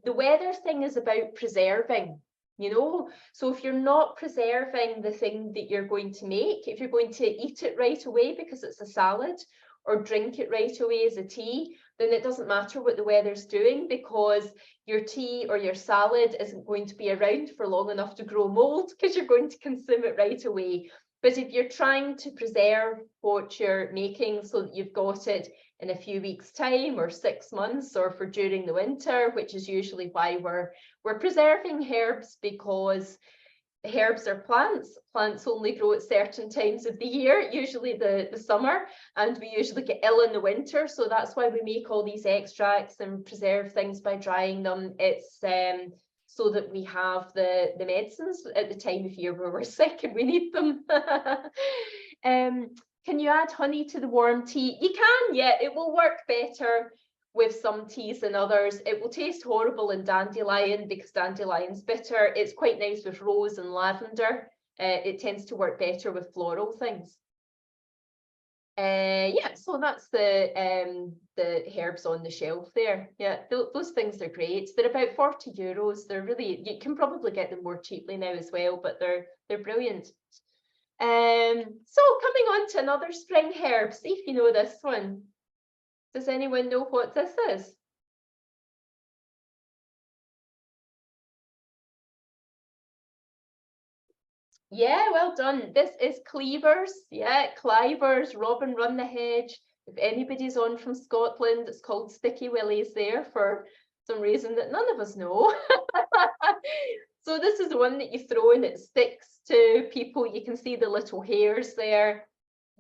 The weather thing is about preserving, you know. So if you're not preserving the thing that you're going to make, if you're going to eat it right away because it's a salad, or drink it right away as a tea, then it doesn't matter what the weather's doing, because your tea or your salad isn't going to be around for long enough to grow mold, because you're going to consume it right away. But if you're trying to preserve what you're making so that you've got it in a few weeks' time or 6 months, or for during the winter, which is usually why we're preserving herbs, because herbs are plants. Plants only grow at certain times of the year, usually the summer, and we usually get ill in the winter. So that's why we make all these extracts and preserve things by drying them. It's so that we have the medicines at the time of year where we're sick and we need them. Can you add honey to the warm tea? You can, yeah, it will work better with some teas than others. It will taste horrible in dandelion because dandelion's bitter. It's quite nice with rose and lavender. It tends to work better with floral things. Yeah, so that's the herbs on the shelf there. Yeah, those things are great. They're about €40. They're really, you can probably get them more cheaply now as well, but they're brilliant. So coming on to another spring herb, see if you know this one. Does anyone know what this is? Yeah, well done. This is cleavers. Yeah, clivers, robin run the hedge. If anybody's on from Scotland, it's called sticky willies there for some reason that none of us know. So this is the one that you throw and it sticks to people. You can see the little hairs there.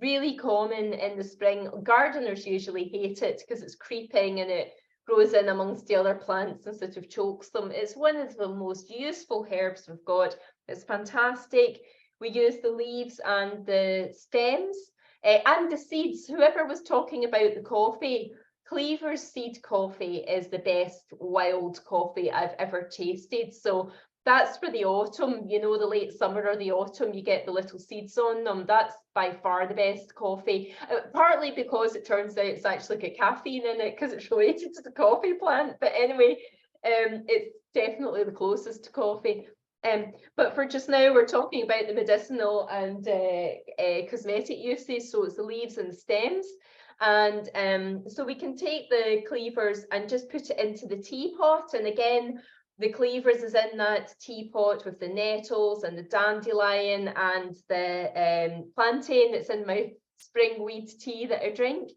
Really common in the spring. Gardeners usually hate it because it's creeping and it grows in amongst the other plants and sort of chokes them. It's one of the most useful herbs we've got. It's fantastic. We use the leaves and the stems and the seeds. Whoever was talking about the coffee, Cleaver's seed coffee is the best wild coffee I've ever tasted. So that's for the autumn, you know, the late summer or the autumn, you get the little seeds on them. That's by far the best coffee, partly because it turns out it's actually got caffeine in it because it's related to the coffee plant. But anyway, it's definitely the closest to coffee. But for just now, we're talking about the medicinal and cosmetic uses. So it's the leaves and the stems. And so we can take the cleavers and just put it into the teapot. And again, the cleavers is in that teapot with the nettles and the dandelion and the plantain that's in my spring weed tea that I drink.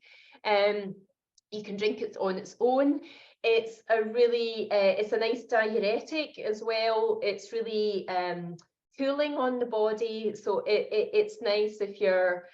You can drink it on its own. It's a really, it's a nice diuretic as well. It's really cooling on the body. So it's nice if you're,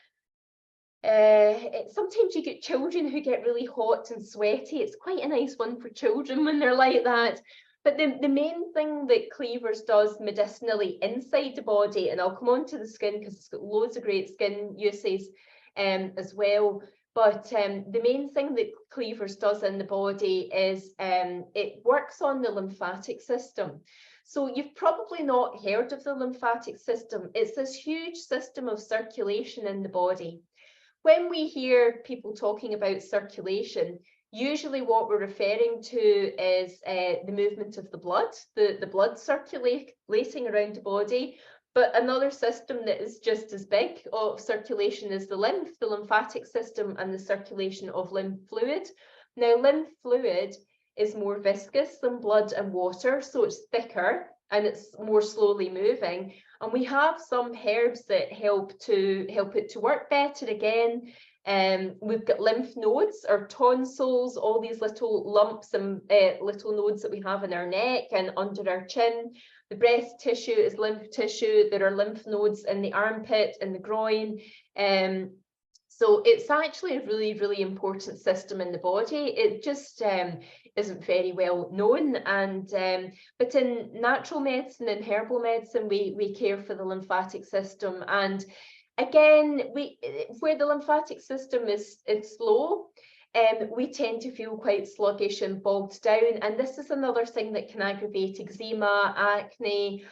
sometimes you get children who get really hot and sweaty. It's quite a nice one for children when they're like that. But the main thing that cleavers does medicinally inside the body, and I'll come on to the skin because it's got loads of great skin uses as well. But the main thing that cleavers does in the body is it works on the lymphatic system. So you've probably not heard of the lymphatic system. It's this huge system of circulation in the body. When we hear people talking about circulation, usually what we're referring to is the movement of the blood, the blood circulating around the body. But another system that is just as big of circulation is the lymphatic system and the circulation of lymph fluid. Now, lymph fluid is more viscous than blood and water, so it's thicker and it's more slowly moving. And we have some herbs that help it to work better again. We've got lymph nodes or tonsils, all these little lumps and little nodes that we have in our neck and under our chin. The breast tissue is lymph tissue. There are lymph nodes in the armpit and the groin. So it's actually a really, really important system in the body. It just isn't very well known. And but in natural medicine and herbal medicine, we care for the lymphatic system. And again, where the lymphatic system is slow, we tend to feel quite sluggish and bogged down. And this is another thing that can aggravate eczema, acne,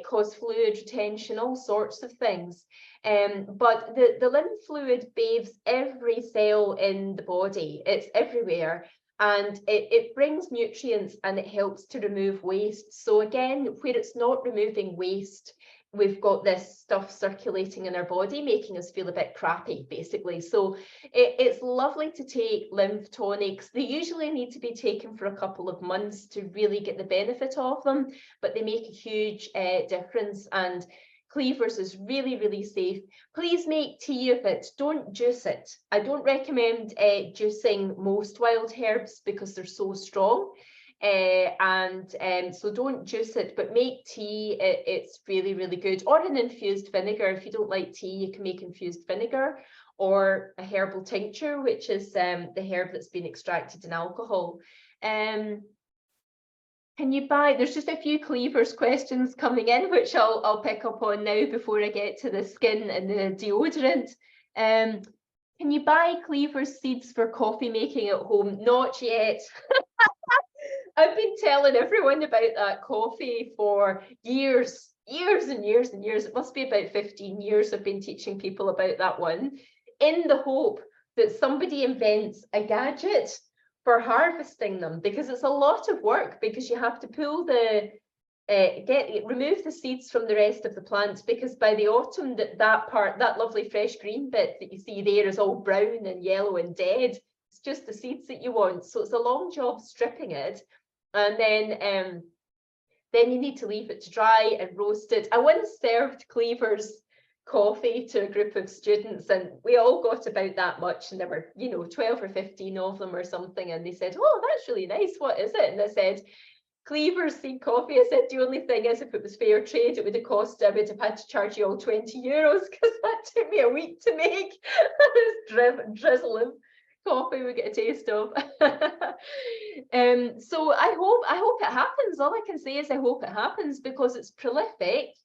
cause fluid retention, all sorts of things. But the lymph fluid bathes every cell in the body. It's everywhere. And it brings nutrients and it helps to remove waste. So again, where it's not removing waste, we've got this stuff circulating in our body, making us feel a bit crappy, basically. So it's lovely to take lymph tonics. They usually need to be taken for a couple of months to really get the benefit of them, but they make a huge difference. And Cleavers is really, really safe. Please make tea of it. Don't juice it. I don't recommend juicing most wild herbs because they're so strong. So don't juice it, but make tea. It's really, really good. Or an infused vinegar. If you don't like tea, you can make infused vinegar, or a herbal tincture, which is the herb that's been extracted in alcohol. Can you buy, there's just a few Cleavers questions coming in, which I'll pick up on now before I get to the skin and the deodorant. Can you buy Cleavers seeds for coffee making at home? Not yet. I've been telling everyone about that coffee for years and years and years. It must be about 15 years I've been teaching people about that one, in the hope that somebody invents a gadget for harvesting them, because it's a lot of work, because you have to pull the remove the seeds from the rest of the plant, because by the autumn that lovely fresh green bit that you see there is all brown and yellow and dead. It's just the seeds that you want. So it's a long job stripping it, and then you need to leave it to dry and roast it. I once served Cleavers coffee to a group of students, and we all got about that much, and there were 12 or 15 of them or something, and they said, "Oh, that's really nice, what is it?" And I said, "Cleavers seed coffee." I said, "The only thing is, if it was fair trade, I would have had to charge you all 20 euros, because that took me a week to make." This drizzle of coffee we get a taste of. So I hope it happens. All I can say is I hope it happens, because it's prolific.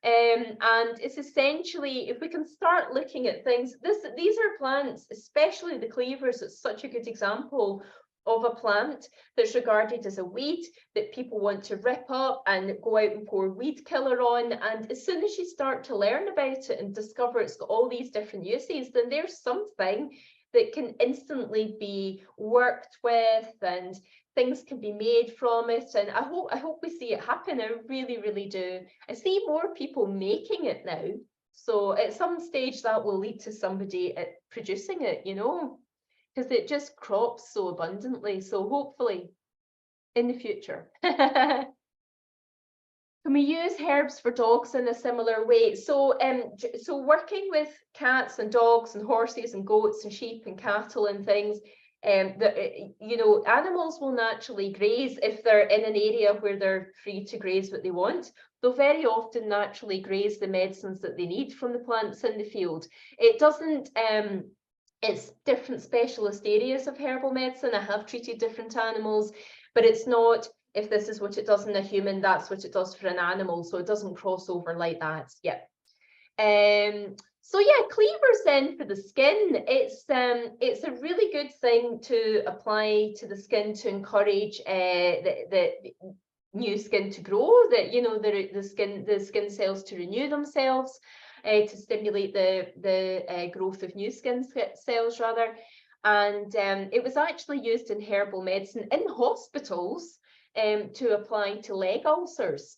And it's essentially, if we can start looking at things, these are plants, especially the Cleavers. It's such a good example of a plant that's regarded as a weed that people want to rip up and go out and pour weed killer on. And as soon as you start to learn about it and discover it's got all these different uses, then there's something that can instantly be worked with, and things can be made from it. And I hope we see it happen. I really, really do. I see more people making it now. So at some stage that will lead to somebody producing it, because it just crops so abundantly. So hopefully in the future. Can we use herbs for dogs in a similar way? So working with cats and dogs and horses and goats and sheep and cattle and things, animals will naturally graze if they're in an area where they're free to graze what they want. They'll very often naturally graze the medicines that they need from the plants in the field. It doesn't, it's different specialist areas of herbal medicine. I have treated different animals, but it's not, if this is what it does in a human, that's what it does for an animal. So it doesn't cross over like that. Yeah. So yeah, Cleavers then for the skin, it's a really good thing to apply to the skin to encourage the new skin to grow, that the skin cells to renew themselves, to stimulate the growth of new skin cells rather. And it was actually used in herbal medicine in hospitals to apply to leg ulcers.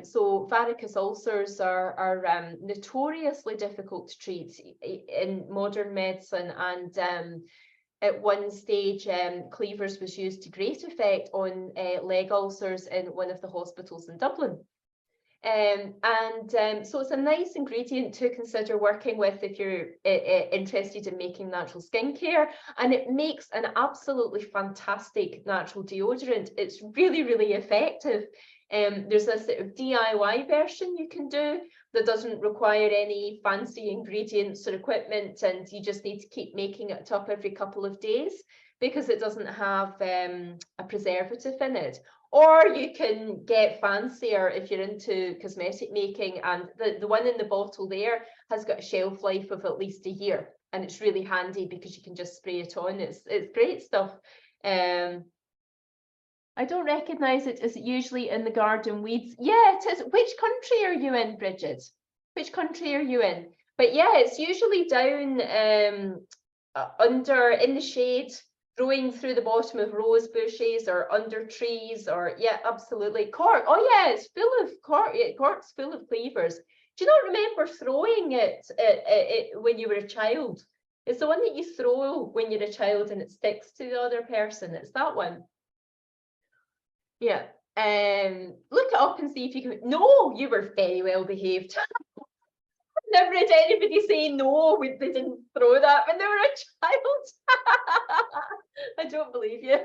So varicose ulcers are notoriously difficult to treat in modern medicine, and at one stage Cleavers was used to great effect on leg ulcers in one of the hospitals in Dublin. So it's a nice ingredient to consider working with if you're interested in making natural skincare, and it makes an absolutely fantastic natural deodorant. It's really, really effective. There's a sort of DIY version you can do that doesn't require any fancy ingredients or equipment, and you just need to keep making it up every couple of days, because it doesn't have a preservative in it. Or you can get fancier if you're into cosmetic making, and the one in the bottle there has got a shelf life of at least a year, and it's really handy because you can just spray it on. It's great stuff. I don't recognise it. Is it usually in the garden weeds? Yeah, it is. Which country are you in, Bridget? Which country are you in? But yeah, it's usually down under in the shade. growing through the bottom of rose bushes or under trees, or yeah, absolutely. Cork, oh yeah, it's full of cork. Yeah, cork's full of cleavers. Do you not remember throwing it when you were a child? It's the one that you throw when you're a child and it sticks to the other person. It's that one. Yeah. Look it up and see if you can. No, you were very well behaved. Never had anybody say no when they didn't throw that when they were a child. I don't believe you.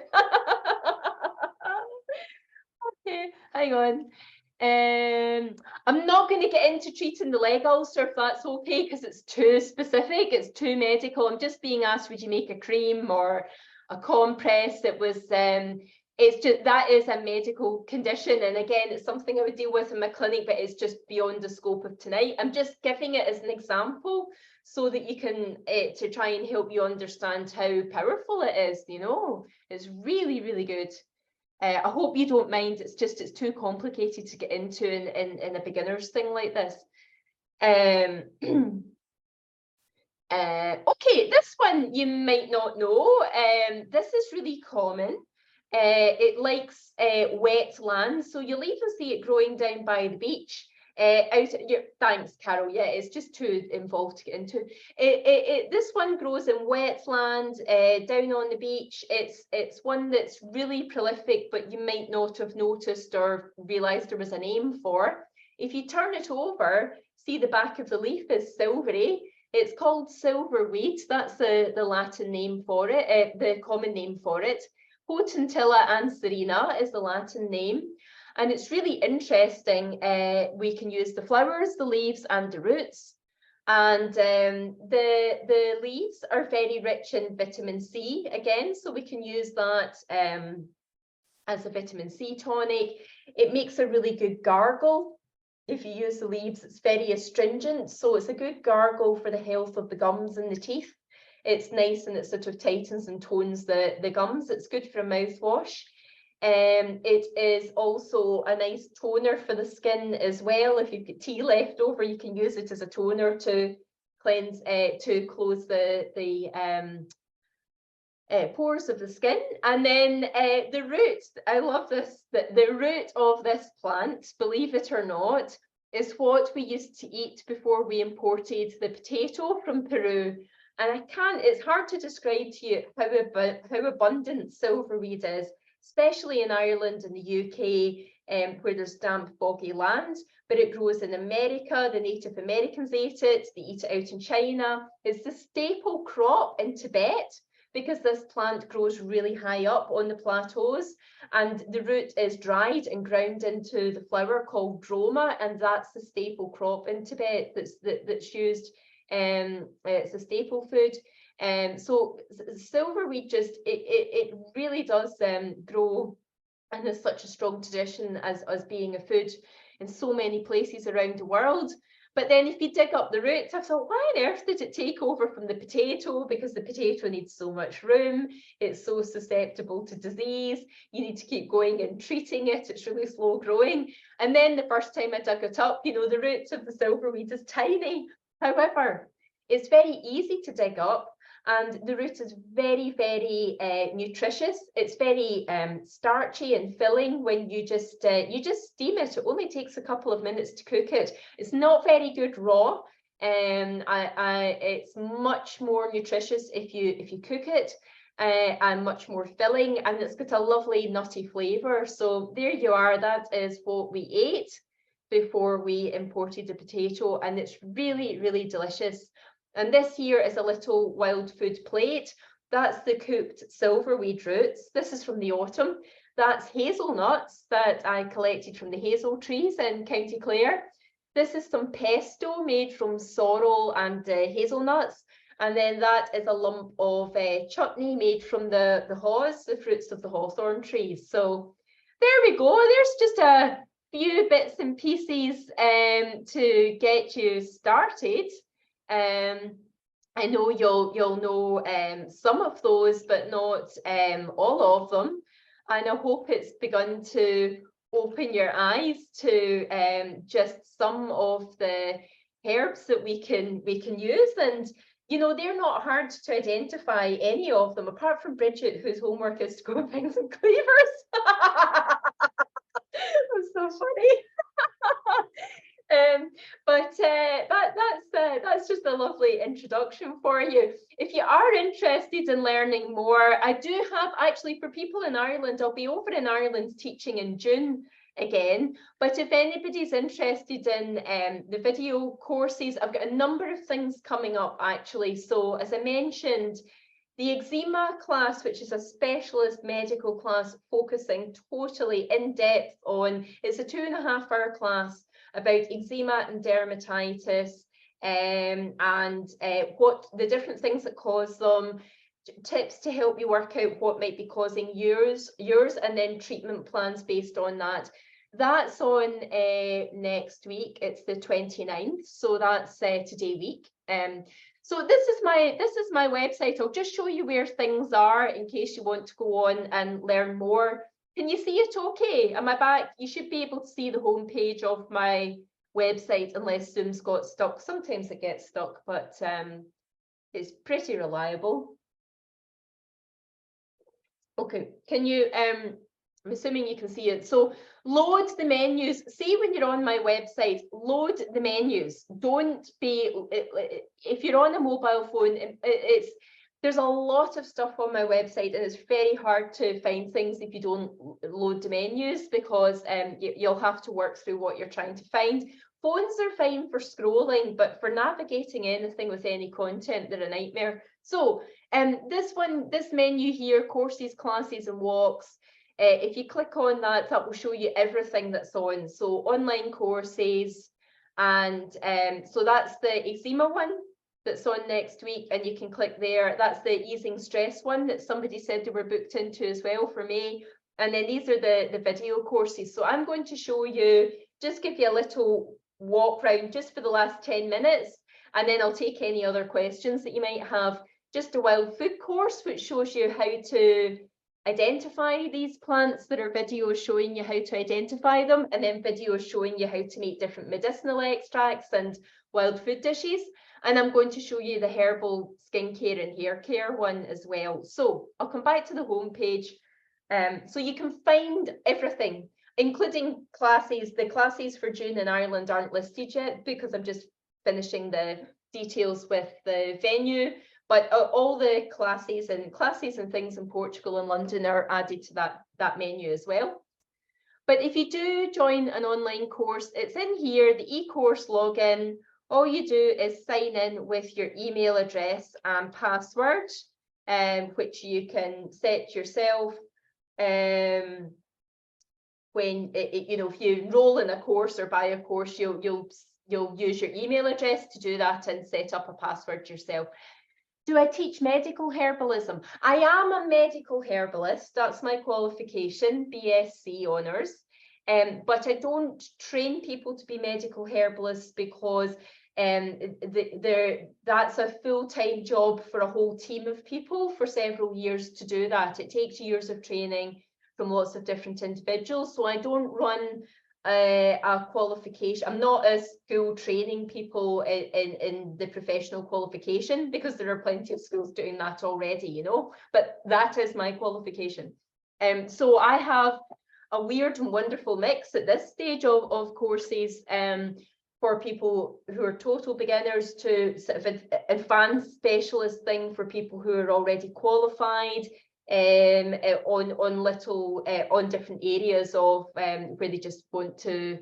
Okay, hang on. I'm not going to get into treating the leg ulcer if that's okay, because it's too specific, it's too medical. I'm just being asked, would you make a cream or a compress? It was it's just, that is a medical condition, and again, it's something I would deal with in my clinic, but it's just beyond the scope of tonight. I'm just giving it as an example so that you can to try and help you understand how powerful it is. You know, it's really, really good. I hope you don't mind. It's just it's too complicated to get into in a beginner's thing like this. Okay, this one you might not know. This is really common. It likes wet land, so you'll even see it growing down by the beach. Thanks, Carol. Yeah, it's just too involved to get into. This one grows in wet land down on the beach. It's one that's really prolific, but you might not have noticed or realised there was a name for. If you turn it over, see the back of the leaf is silvery. It's called silverweed. That's the Latin name for it, the common name for it. Potentilla anserina is the Latin name. And it's really interesting. We can use the flowers, the leaves, and the roots. And the leaves are very rich in vitamin C again, so we can use that as a vitamin C tonic. It makes a really good gargle. If you use the leaves, it's very astringent, so it's a good gargle for the health of the gums and the teeth. It's nice and it sort of tightens and tones the gums. It's good for a mouthwash. It is also a nice toner for the skin as well. If you've got tea left over, you can use it as a toner to cleanse, to close the pores of the skin. And then the root, I love this, the root of this plant, believe it or not, is what we used to eat before we imported the potato from Peru. And it's hard to describe to you how abundant silverweed is, especially in Ireland and the UK, where there's damp, boggy land. But it grows in America. The Native Americans ate it. They eat it out in China. It's the staple crop in Tibet, because this plant grows really high up on the plateaus, and the root is dried and ground into the flour called droma, and that's the staple crop in Tibet that's used. It's a staple food. So silverweed just it really does grow, and there's such a strong tradition as being a food in so many places around the world. But then if you dig up the roots, I thought, why on earth did it take over from the potato? Because the potato needs so much room. It's so susceptible to disease. You need to keep going and treating it. It's really slow growing. And then the first time I dug it up, you know, the roots of the silverweed is tiny. However, it's very easy to dig up, and the root is very, very nutritious. It's very starchy and filling when you just steam it. It only takes a couple of minutes to cook it. It's not very good raw. It's much more nutritious if you cook it, and much more filling, and it's got a lovely nutty flavour. So there you are. That is what we ate before we imported the potato, and it's really, really delicious. And this here is a little wild food plate. That's the cooked silverweed roots. This is from the autumn. That's hazelnuts that I collected from the hazel trees in County Clare. This is some pesto made from sorrel and hazelnuts. And then that is a lump of chutney made from the haws, the fruits of the hawthorn trees. So there we go. There's just a few bits and pieces to get you started. I know you'll know some of those, but not all of them. And I hope it's begun to open your eyes to just some of the herbs that we can use. And you know, they're not hard to identify, any of them, apart from Bridget, whose homework is to go and find some cleavers. That's so funny. But that's just a lovely introduction for you. If you are interested in learning more, I do have, actually, for people in Ireland, I'll be over in Ireland teaching in June again. But if anybody's interested in the video courses, I've got a number of things coming up, actually. So as I mentioned, the eczema class, which is a specialist medical class focusing totally in depth on, it's a 2.5-hour class about eczema and dermatitis, and what the different things that cause them, tips to help you work out what might be causing yours, and then treatment plans based on that. That's on next week. It's the 29th, so that's today week. So this is my website. I'll just show you where things are in case you want to go on and learn more. Can you see it okay? Am I back? You should be able to see the homepage of my website, unless Zoom's got stuck. Sometimes it gets stuck, but it's pretty reliable. Okay, can you, I'm assuming you can see it. So load the menus. See, when you're on my website, load the menus. Don't be, if you're on a mobile phone, there's a lot of stuff on my website, and it's very hard to find things if you don't load the menus, because you'll have to work through what you're trying to find. Phones are fine for scrolling, but for navigating anything with any content, they're a nightmare. So this menu here, courses, classes and walks, if you click on that, that will show you everything that's on. So online courses, and so that's the eczema one that's on next week, and you can click there. That's the easing stress one that somebody said they were booked into as well for May. And then these are the video courses. So I'm going to show you, just give you a little walk round just for the last 10 minutes, and then I'll take any other questions that you might have. Just a wild food course, which shows you how to identify these plants. There are videos showing you how to identify them, and then videos showing you how to make different medicinal extracts and wild food dishes. And I'm going to show you the herbal skincare and hair care one as well. So I'll come back to the home page. So you can find everything, including classes. The classes for June in Ireland aren't listed yet because I'm just finishing the details with the venue. But all the classes and things in Portugal and London are added to that menu as well. But if you do join an online course, it's in here, the eCourse login. All you do is sign in with your email address and password, which you can set yourself. When if you enroll in a course or buy a course, you'll use your email address to do that and set up a password yourself. Do I teach medical herbalism? I am a medical herbalist. That's my qualification, BSc honours. But I don't train people to be medical herbalists because that's a full-time job for a whole team of people for several years to do that. It takes years of training from lots of different individuals. So I don't run a qualification. I'm not a school training people in the professional qualification, because there are plenty of schools doing that already, but that is my qualification. So I have a weird and wonderful mix at this stage of courses for people who are total beginners, to sort of advanced specialist thing for people who are already qualified, on different areas of where they just want to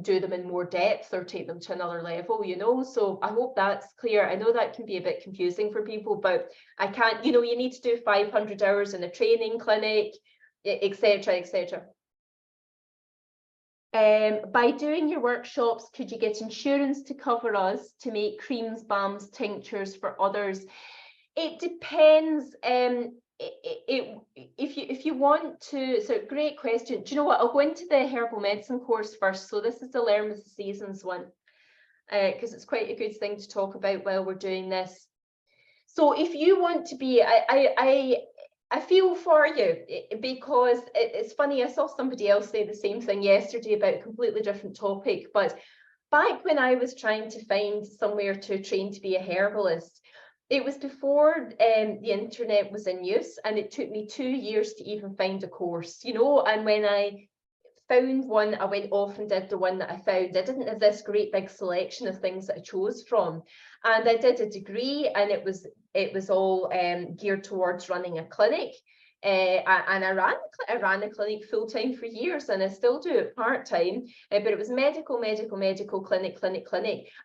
do them in more depth or take them to another level, so I hope that's clear. I know that can be a bit confusing for people, but I can't, you need to do 500 hours in a training clinic, etc., etc. By doing your workshops, could you get insurance to cover us to make creams, balms, tinctures for others? It depends. If you want to, so great question. Do you know what? I'll go into the herbal medicine course first. So this is the Learn with the Seasons one, because it's quite a good thing to talk about while we're doing this. So if you want to be, I feel for you, because it's funny. I saw somebody else say the same thing yesterday about a completely different topic, but back when I was trying to find somewhere to train to be a herbalist, it was before the internet was in use, and it took me 2 years to even find a course, you know. And when I found one, I went off and did the one that I found. I didn't have this great big selection of things that I chose from. And I did a degree, and it was all geared towards running a clinic. And I ran a clinic full time for years, and I still do it part time. But it was medical clinic.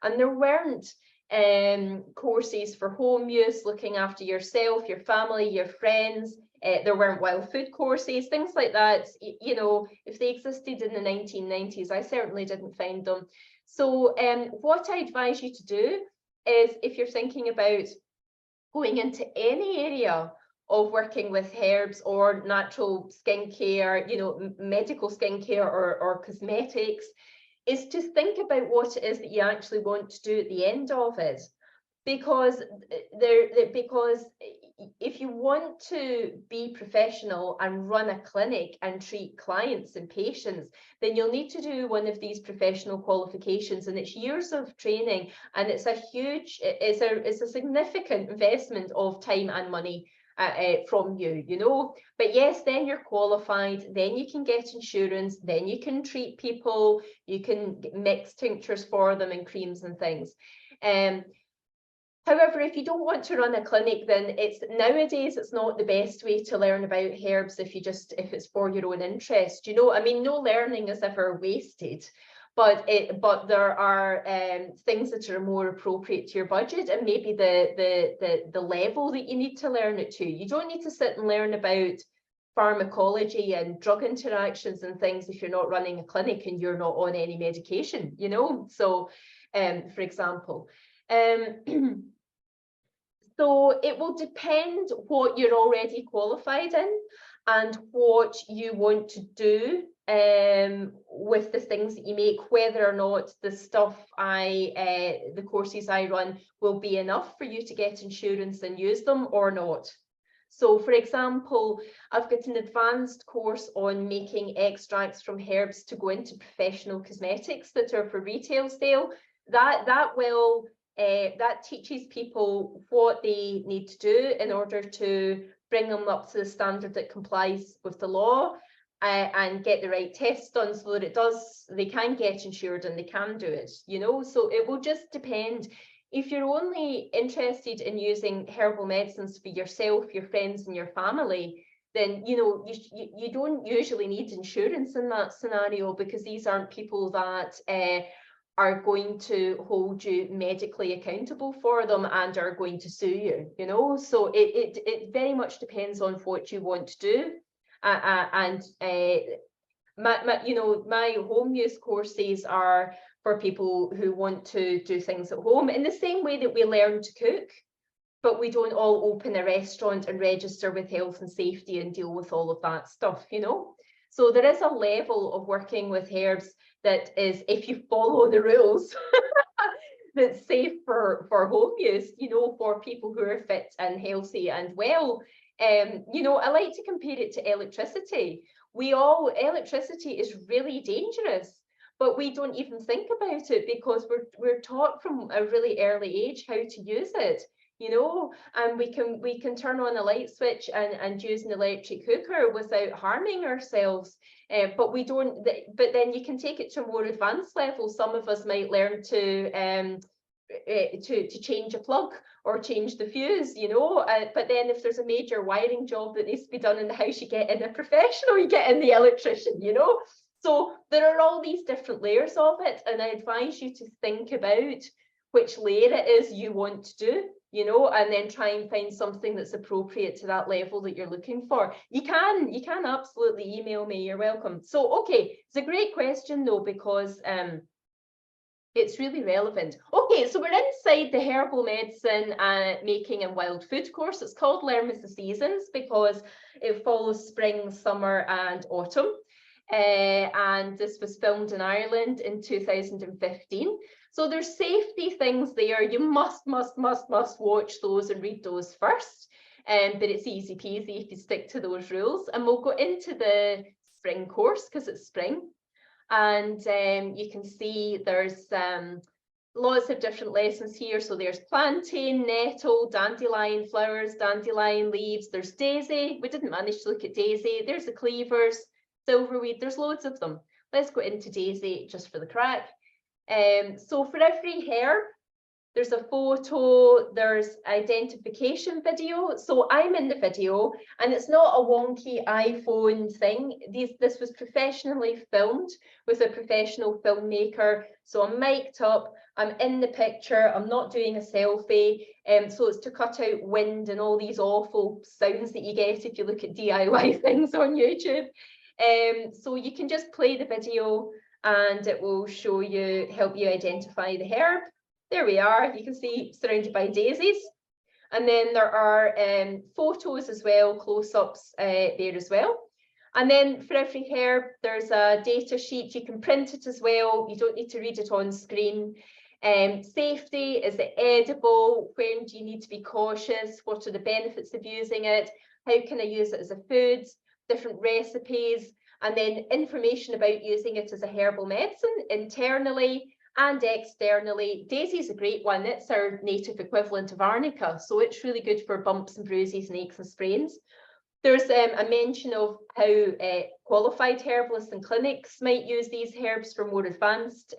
And there weren't courses for home use, looking after yourself, your family, your friends. There weren't wild food courses, things like that. You know, if they existed in the 1990s, I certainly didn't find them. So what I advise you to do is, if you're thinking about going into any area of working with herbs or natural skincare, you know, medical skincare or cosmetics, is to think about what it is that you actually want to do at the end of it. Because if you want to be professional and run a clinic and treat clients and patients, then you'll need to do one of these professional qualifications, and it's years of training, and it's a significant investment of time and money from you, you know. But yes, then you're qualified, then you can get insurance, then you can treat people, you can mix tinctures for them and creams and things. However, if you don't want to run a clinic, then nowadays it's not the best way to learn about herbs if it's for your own interest. You know, I mean, no learning is ever wasted, but there are things that are more appropriate to your budget, and maybe the level that you need to learn it to. You don't need to sit and learn about pharmacology and drug interactions and things if you're not running a clinic and you're not on any medication, you know. So for example, so it will depend what you're already qualified in and what you want to do with the things that you make, whether or not the stuff the courses I run will be enough for you to get insurance and use them or not. So for example, I've got an advanced course on making extracts from herbs to go into professional cosmetics that are for retail sale. That teaches people what they need to do in order to bring them up to the standard that complies with the law, and get the right tests done so that they can get insured and they can do it, you know. So it will just depend. If you're only interested in using herbal medicines for yourself, your friends and your family, then, you know, you don't usually need insurance in that scenario, because these aren't people that are going to hold you medically accountable for them and are going to sue you, you know. So it very much depends on what you want to do. My home use courses are for people who want to do things at home, in the same way that we learn to cook, but we don't all open a restaurant and register with health and safety and deal with all of that stuff, you know. So there is a level of working with herbs that is, if you follow the rules, that's safe for home use, you know, for people who are fit and healthy and well. You know, I like to compare it to electricity. Electricity is really dangerous, but we don't even think about it because we're taught from a really early age how to use it, you know, and we can turn on a light switch and use an electric cooker without harming ourselves. But we don't. But then you can take it to a more advanced level. Some of us might learn to change a plug or change the fuse, you know. But then if there's a major wiring job that needs to be done in the house, you get in a professional, you get in the electrician, you know. So there are all these different layers of it, and I advise you to think about which layer it is you want to do, you know, and then try and find something that's appropriate to that level that you're looking for. You can absolutely email me, you're welcome. So, okay, it's a great question though, because it's really relevant. Okay, so we're inside the herbal medicine making and wild food course. It's called Learn with the Seasons because it follows spring, summer and autumn. And this was filmed in Ireland in 2015. So there's safety things there. You must watch those and read those first. But it's easy peasy if you stick to those rules. And we'll go into the spring course because it's spring. And you can see there's lots of different lessons here. So there's plantain, nettle, dandelion flowers, dandelion leaves. There's daisy. We didn't manage to look at daisy. There's the cleavers, silverweed. There's loads of them. Let's go into daisy just for the crack. So for every herb, there's a photo, there's identification video. So I'm in the video and it's not a wonky iPhone thing. This was professionally filmed with a professional filmmaker. So I'm mic'd up, I'm in the picture, I'm not doing a selfie. So it's to cut out wind and all these awful sounds that you get if you look at DIY things on YouTube. So you can just play the video and it will show you, help you identify the herb. There we are, you can see surrounded by daisies. And then there are photos as well, close-ups there as well. And then for every herb, there's a data sheet. You can print it as well. You don't need to read it on screen. Safety, is it edible? When do you need to be cautious? What are the benefits of using it? How can I use it as a food? Different recipes. And then information about using it as a herbal medicine internally and externally. Daisy is a great one. It's our native equivalent of arnica, so it's really good for bumps and bruises and aches and sprains. There's a mention of how qualified herbalists and clinics might use these herbs for more advanced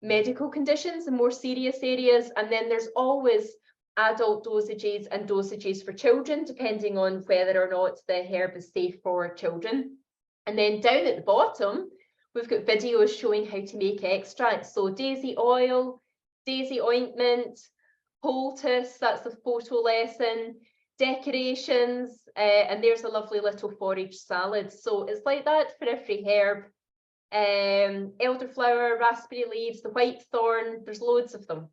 medical conditions and more serious areas. And then there's always adult dosages and dosages for children, depending on whether or not the herb is safe for children. And then down at the bottom, we've got videos showing how to make extracts. So daisy oil, daisy ointment, poultice, that's the photo lesson, decorations, and there's a lovely little forage salad. So it's like that for every herb. Elderflower, raspberry leaves, the whitethorn, there's loads of them.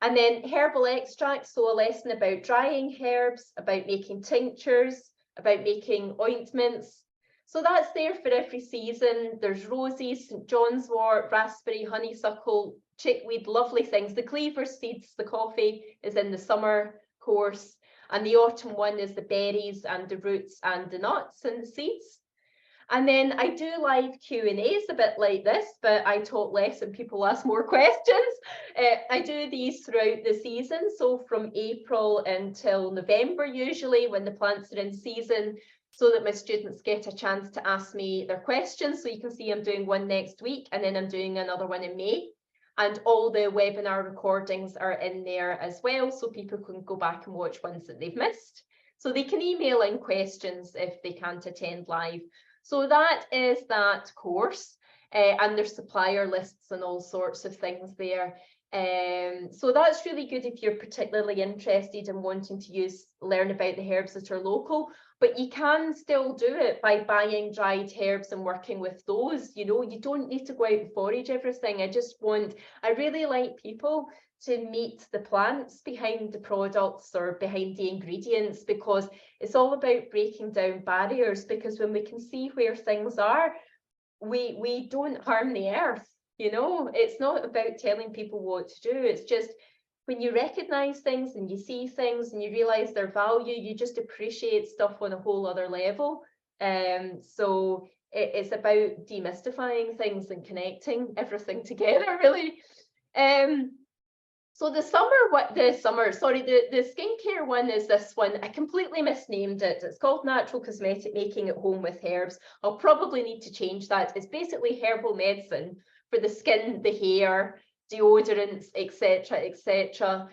And then herbal extracts, so a lesson about drying herbs, about making tinctures, about making ointments. So that's there for every season. There's roses, St. John's wort, raspberry, honeysuckle, chickweed, lovely things. The cleaver seeds, the coffee is in the summer course. And the autumn one is the berries and the roots and the nuts and the seeds. And then I do live Q&As a bit like this, but I talk less and people ask more questions. I do these throughout the season. So from April until November, usually when the plants are in season, so that my students get a chance to ask me their questions. So you can see I'm doing one next week and then I'm doing another one in May. And all the webinar recordings are in there as well, so people can go back and watch ones that they've missed. So they can email in questions if they can't attend live. So that is that course, and there's supplier lists and all sorts of things there. So that's really good if you're particularly interested in wanting to learn about the herbs that are local, but you can still do it by buying dried herbs and working with those. You know, you don't need to go out and forage everything. I really like people to meet the plants behind the products or behind the ingredients, because it's all about breaking down barriers, because when we can see where things are, we don't harm the earth. You know, it's not about telling people what to do. It's just when you recognize things and you see things and you realize their value, you just appreciate stuff on a whole other level. So it's about demystifying things and connecting everything together, really. So the skincare one is this one. I completely misnamed it. It's called Natural Cosmetic Making at Home with Herbs. I'll probably need to change that. It's basically herbal medicine for the skin, the hair, deodorants, etc., etc.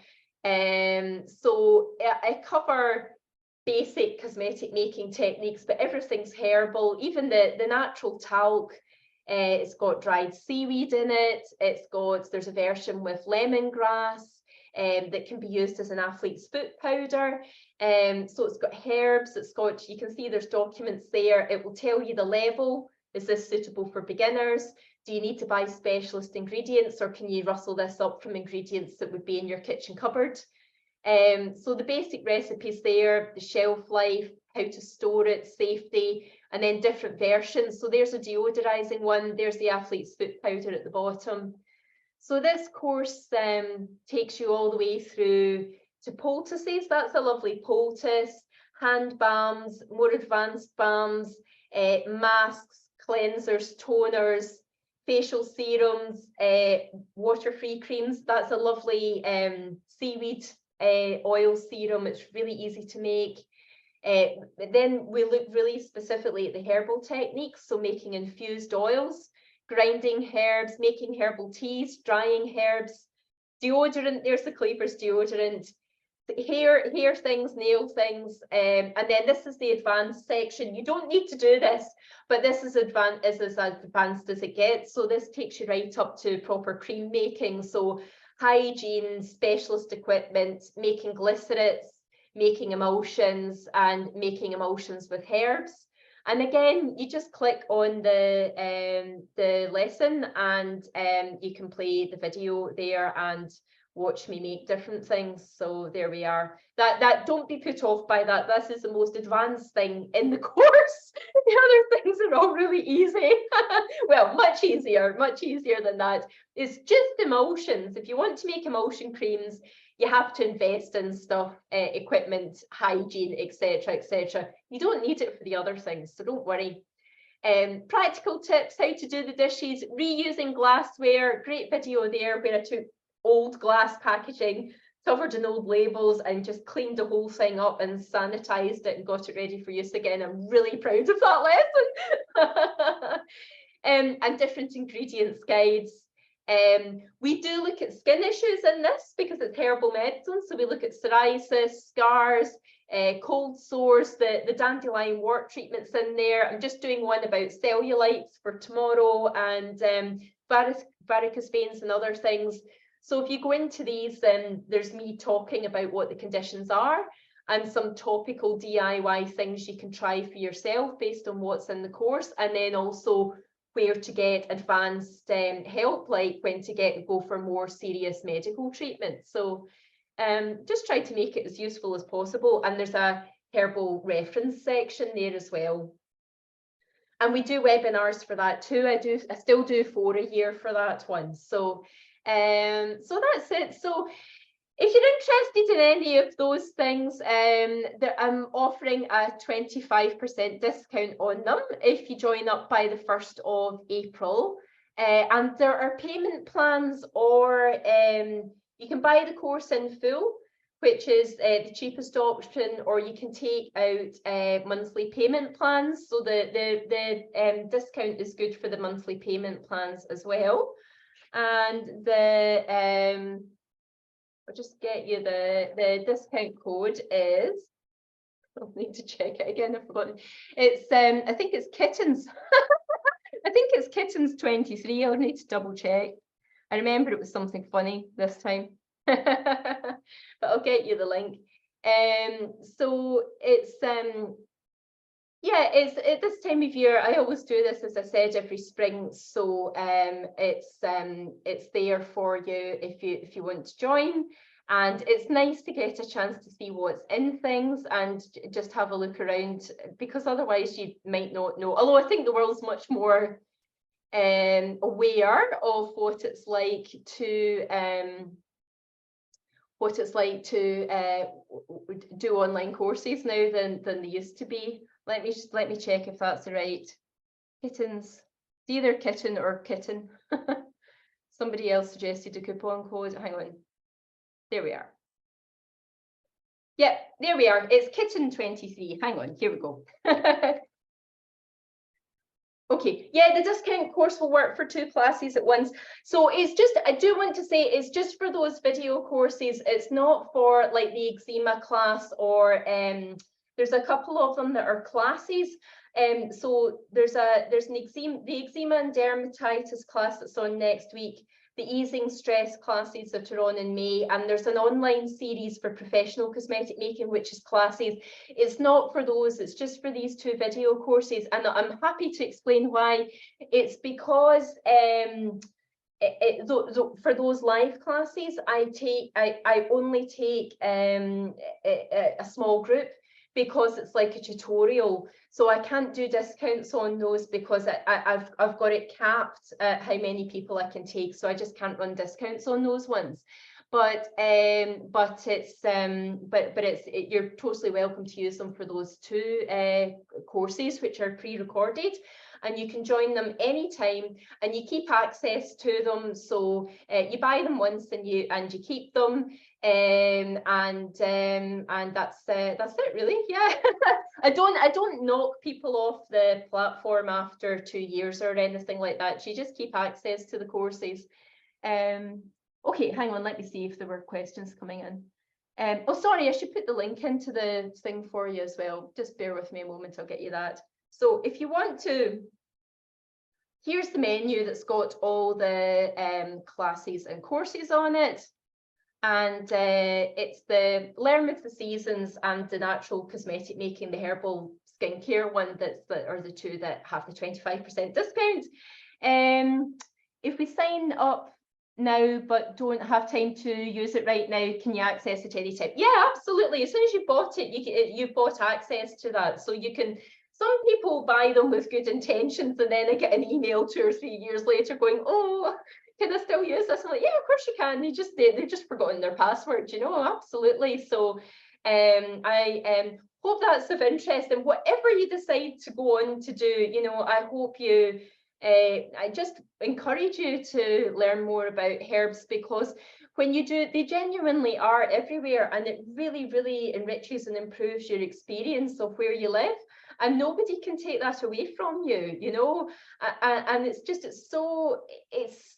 So I cover basic cosmetic making techniques, but everything's herbal, even the natural talc. It's got dried seaweed in it. There's a version with lemongrass that can be used as an athlete's foot powder. So it's got herbs, you can see there's documents there. It will tell you the level. Is this suitable for beginners? Do you need to buy specialist ingredients, or can you rustle this up from ingredients that would be in your kitchen cupboard? So the basic recipes there, the shelf life, how to store it, safety, and then different versions. So there's a deodorizing one, there's the athlete's foot powder at the bottom. So this course takes you all the way through to poultices. That's a lovely poultice, hand balms, more advanced balms, masks, cleansers, toners, facial serums, water-free creams. That's a lovely seaweed oil serum. It's really easy to make. Then we look really specifically at the herbal techniques, so making infused oils, grinding herbs, making herbal teas, drying herbs, deodorant. There's the Cleavers deodorant. Hair things, nail things, and then this is the advanced section. You don't need to do this, but this is as advanced as it gets. So this takes you right up to proper cream making, so hygiene, specialist equipment, making glycerates, making emulsions, and making emulsions with herbs. And again, you just click on the lesson, and you can play the video there and watch me make different things. So there we are. That don't be put off by that. This is the most advanced thing in the course. The other things are all really easy. Well, much easier than that. It's just emulsions. If you want to make emulsion creams, you have to invest in stuff, equipment, hygiene, etc., etc. You don't need it for the other things, so don't worry. Practical tips, how to do the dishes, reusing glassware. Great video there where I took old glass packaging, covered in old labels, and just cleaned the whole thing up and sanitized it and got it ready for use again. I'm really proud of that lesson. And different ingredients guides. We do look at skin issues in this because it's herbal medicine. So we look at psoriasis, scars, cold sores, the dandelion wort treatments in there. I'm just doing one about cellulites for tomorrow, and varicose veins and other things. So if you go into these, then there's me talking about what the conditions are and some topical DIY things you can try for yourself based on what's in the course, and then also where to get advanced help, like when to go for more serious medical treatment. So just try to make it as useful as possible. And there's a herbal reference section there as well. And we do webinars for that too. I still do 4 a year for that one. So that's it. So if you're interested in any of those things, I'm offering a 25% discount on them if you join up by the 1st of April. And there are payment plans, or you can buy the course in full, which is the cheapest option, or you can take out monthly payment plans. So the discount is good for the monthly payment plans as well. And I'll just get you the discount code is, I'll need to check it again, I've forgotten. It's I think it's kittens. I think it's kittens 23. I'll need to double check. I remember it was something funny this time. But I'll get you the link. So it's yeah, it's at this time of year. I always do this, as I said, every spring. So it's there for you if you want to join. And it's nice to get a chance to see what's in things and just have a look around, because otherwise you might not know. Although I think the world's much more aware of what it's like to do online courses now than they used to be. Let me check if that's right. Kittens. It's either kitten or kitten. Somebody else suggested a coupon code. Hang on. There we are. Yep, there we are. It's kitten 23. Hang on, here we go. Okay, yeah, the discount course will work for 2 classes at once. So it's just, I do want to say, it's just for those video courses. It's not for like the eczema class, or there's a couple of them that are classes. So there's the eczema and dermatitis class that's on next week, the easing stress classes that are on in May, and there's an online series for professional cosmetic making, which is classes. It's not for those, it's just for these 2 video courses, and I'm happy to explain why. It's because for those live classes, I only take a small group, because it's like a tutorial. So I can't do discounts on those because I've got it capped at how many people I can take. So I just can't run discounts on those ones. but you're totally welcome to use them for those two courses, which are pre-recorded, and you can join them anytime, and you keep access to them. So you buy them once and you keep them, and that's it really. Yeah. I don't knock people off the platform after 2 years or anything like that. You just keep access to the courses. Okay, hang on, let me see if there were questions coming in. Oh, sorry, I should put the link into the thing for you as well. Just bear with me a moment, I'll get you that. So if you want to, here's the menu that's got all the classes and courses on it. And it's the Learn with the Seasons and the Natural Cosmetic Making, the herbal skincare one are the two that have the 25% discount. If we sign up now but don't have time to use it right now, can you access it anytime? Yeah, absolutely. As soon as you bought it, you've bought access to that. So you can, some people buy them with good intentions and then they get an email 2 or 3 years later going, oh, can I still use this? I'm like, yeah, of course you can. They've just forgotten their password, you know, absolutely. So I hope that's of interest, and whatever you decide to go on to do, you know, I hope you, I just encourage you to learn more about herbs, because when you do, they genuinely are everywhere, and it really, really enriches and improves your experience of where you live. And nobody can take that away from you, you know, and it's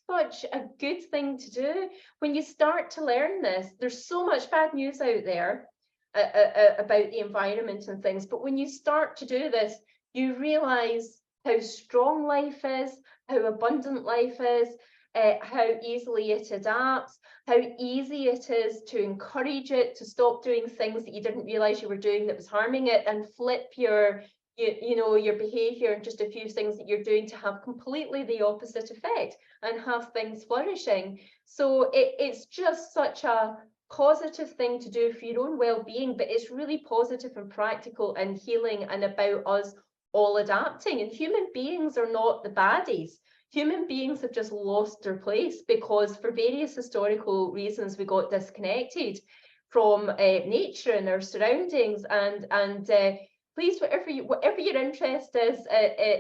such a good thing to do. When you start to learn this, there's so much bad news out there about the environment and things, but when you start to do this, you realize how strong life is, how abundant life is, how easily it adapts, how easy it is to encourage it to stop doing things that you didn't realize you were doing that was harming it, and flip your behavior and just a few things that you're doing to have completely the opposite effect and have things flourishing. So it's just such a positive thing to do for your own well-being, but it's really positive and practical and healing and about us all adapting. And human beings are not the baddies. Human beings have just lost their place because for various historical reasons we got disconnected from nature and our surroundings, and please, whatever your interest is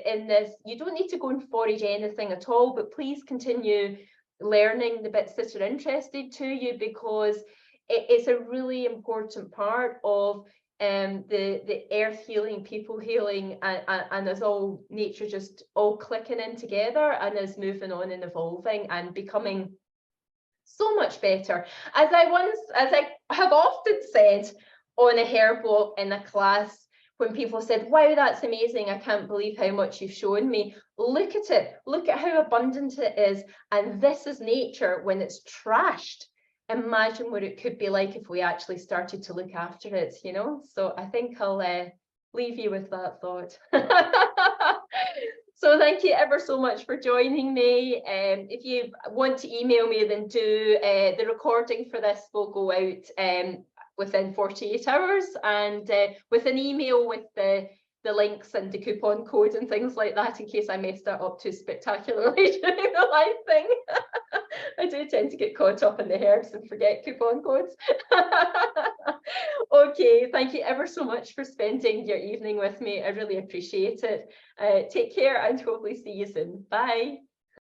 in this, you don't need to go and forage anything at all, but please continue learning the bits that are interested to you, because it's a really important part of the earth healing, people healing, and us all, nature just all clicking in together and us moving on and evolving and becoming so much better. As I have often said on a herb walk in a class, when people said, wow, that's amazing, I can't believe how much you've shown me. Look at it, look at how abundant it is. And this is nature when it's trashed. Imagine what it could be like if we actually started to look after it, you know? So I think I'll leave you with that thought. So thank you ever so much for joining me. If you want to email me, then do. The recording for this will go out within 48 hours, and with an email with the links and the coupon code and things like that, in case I messed that up too spectacularly during the live thing. I do tend to get caught up in the herbs and forget coupon codes. Okay, thank you ever so much for spending your evening with me. I really appreciate it. Take care and hopefully see you soon. Bye.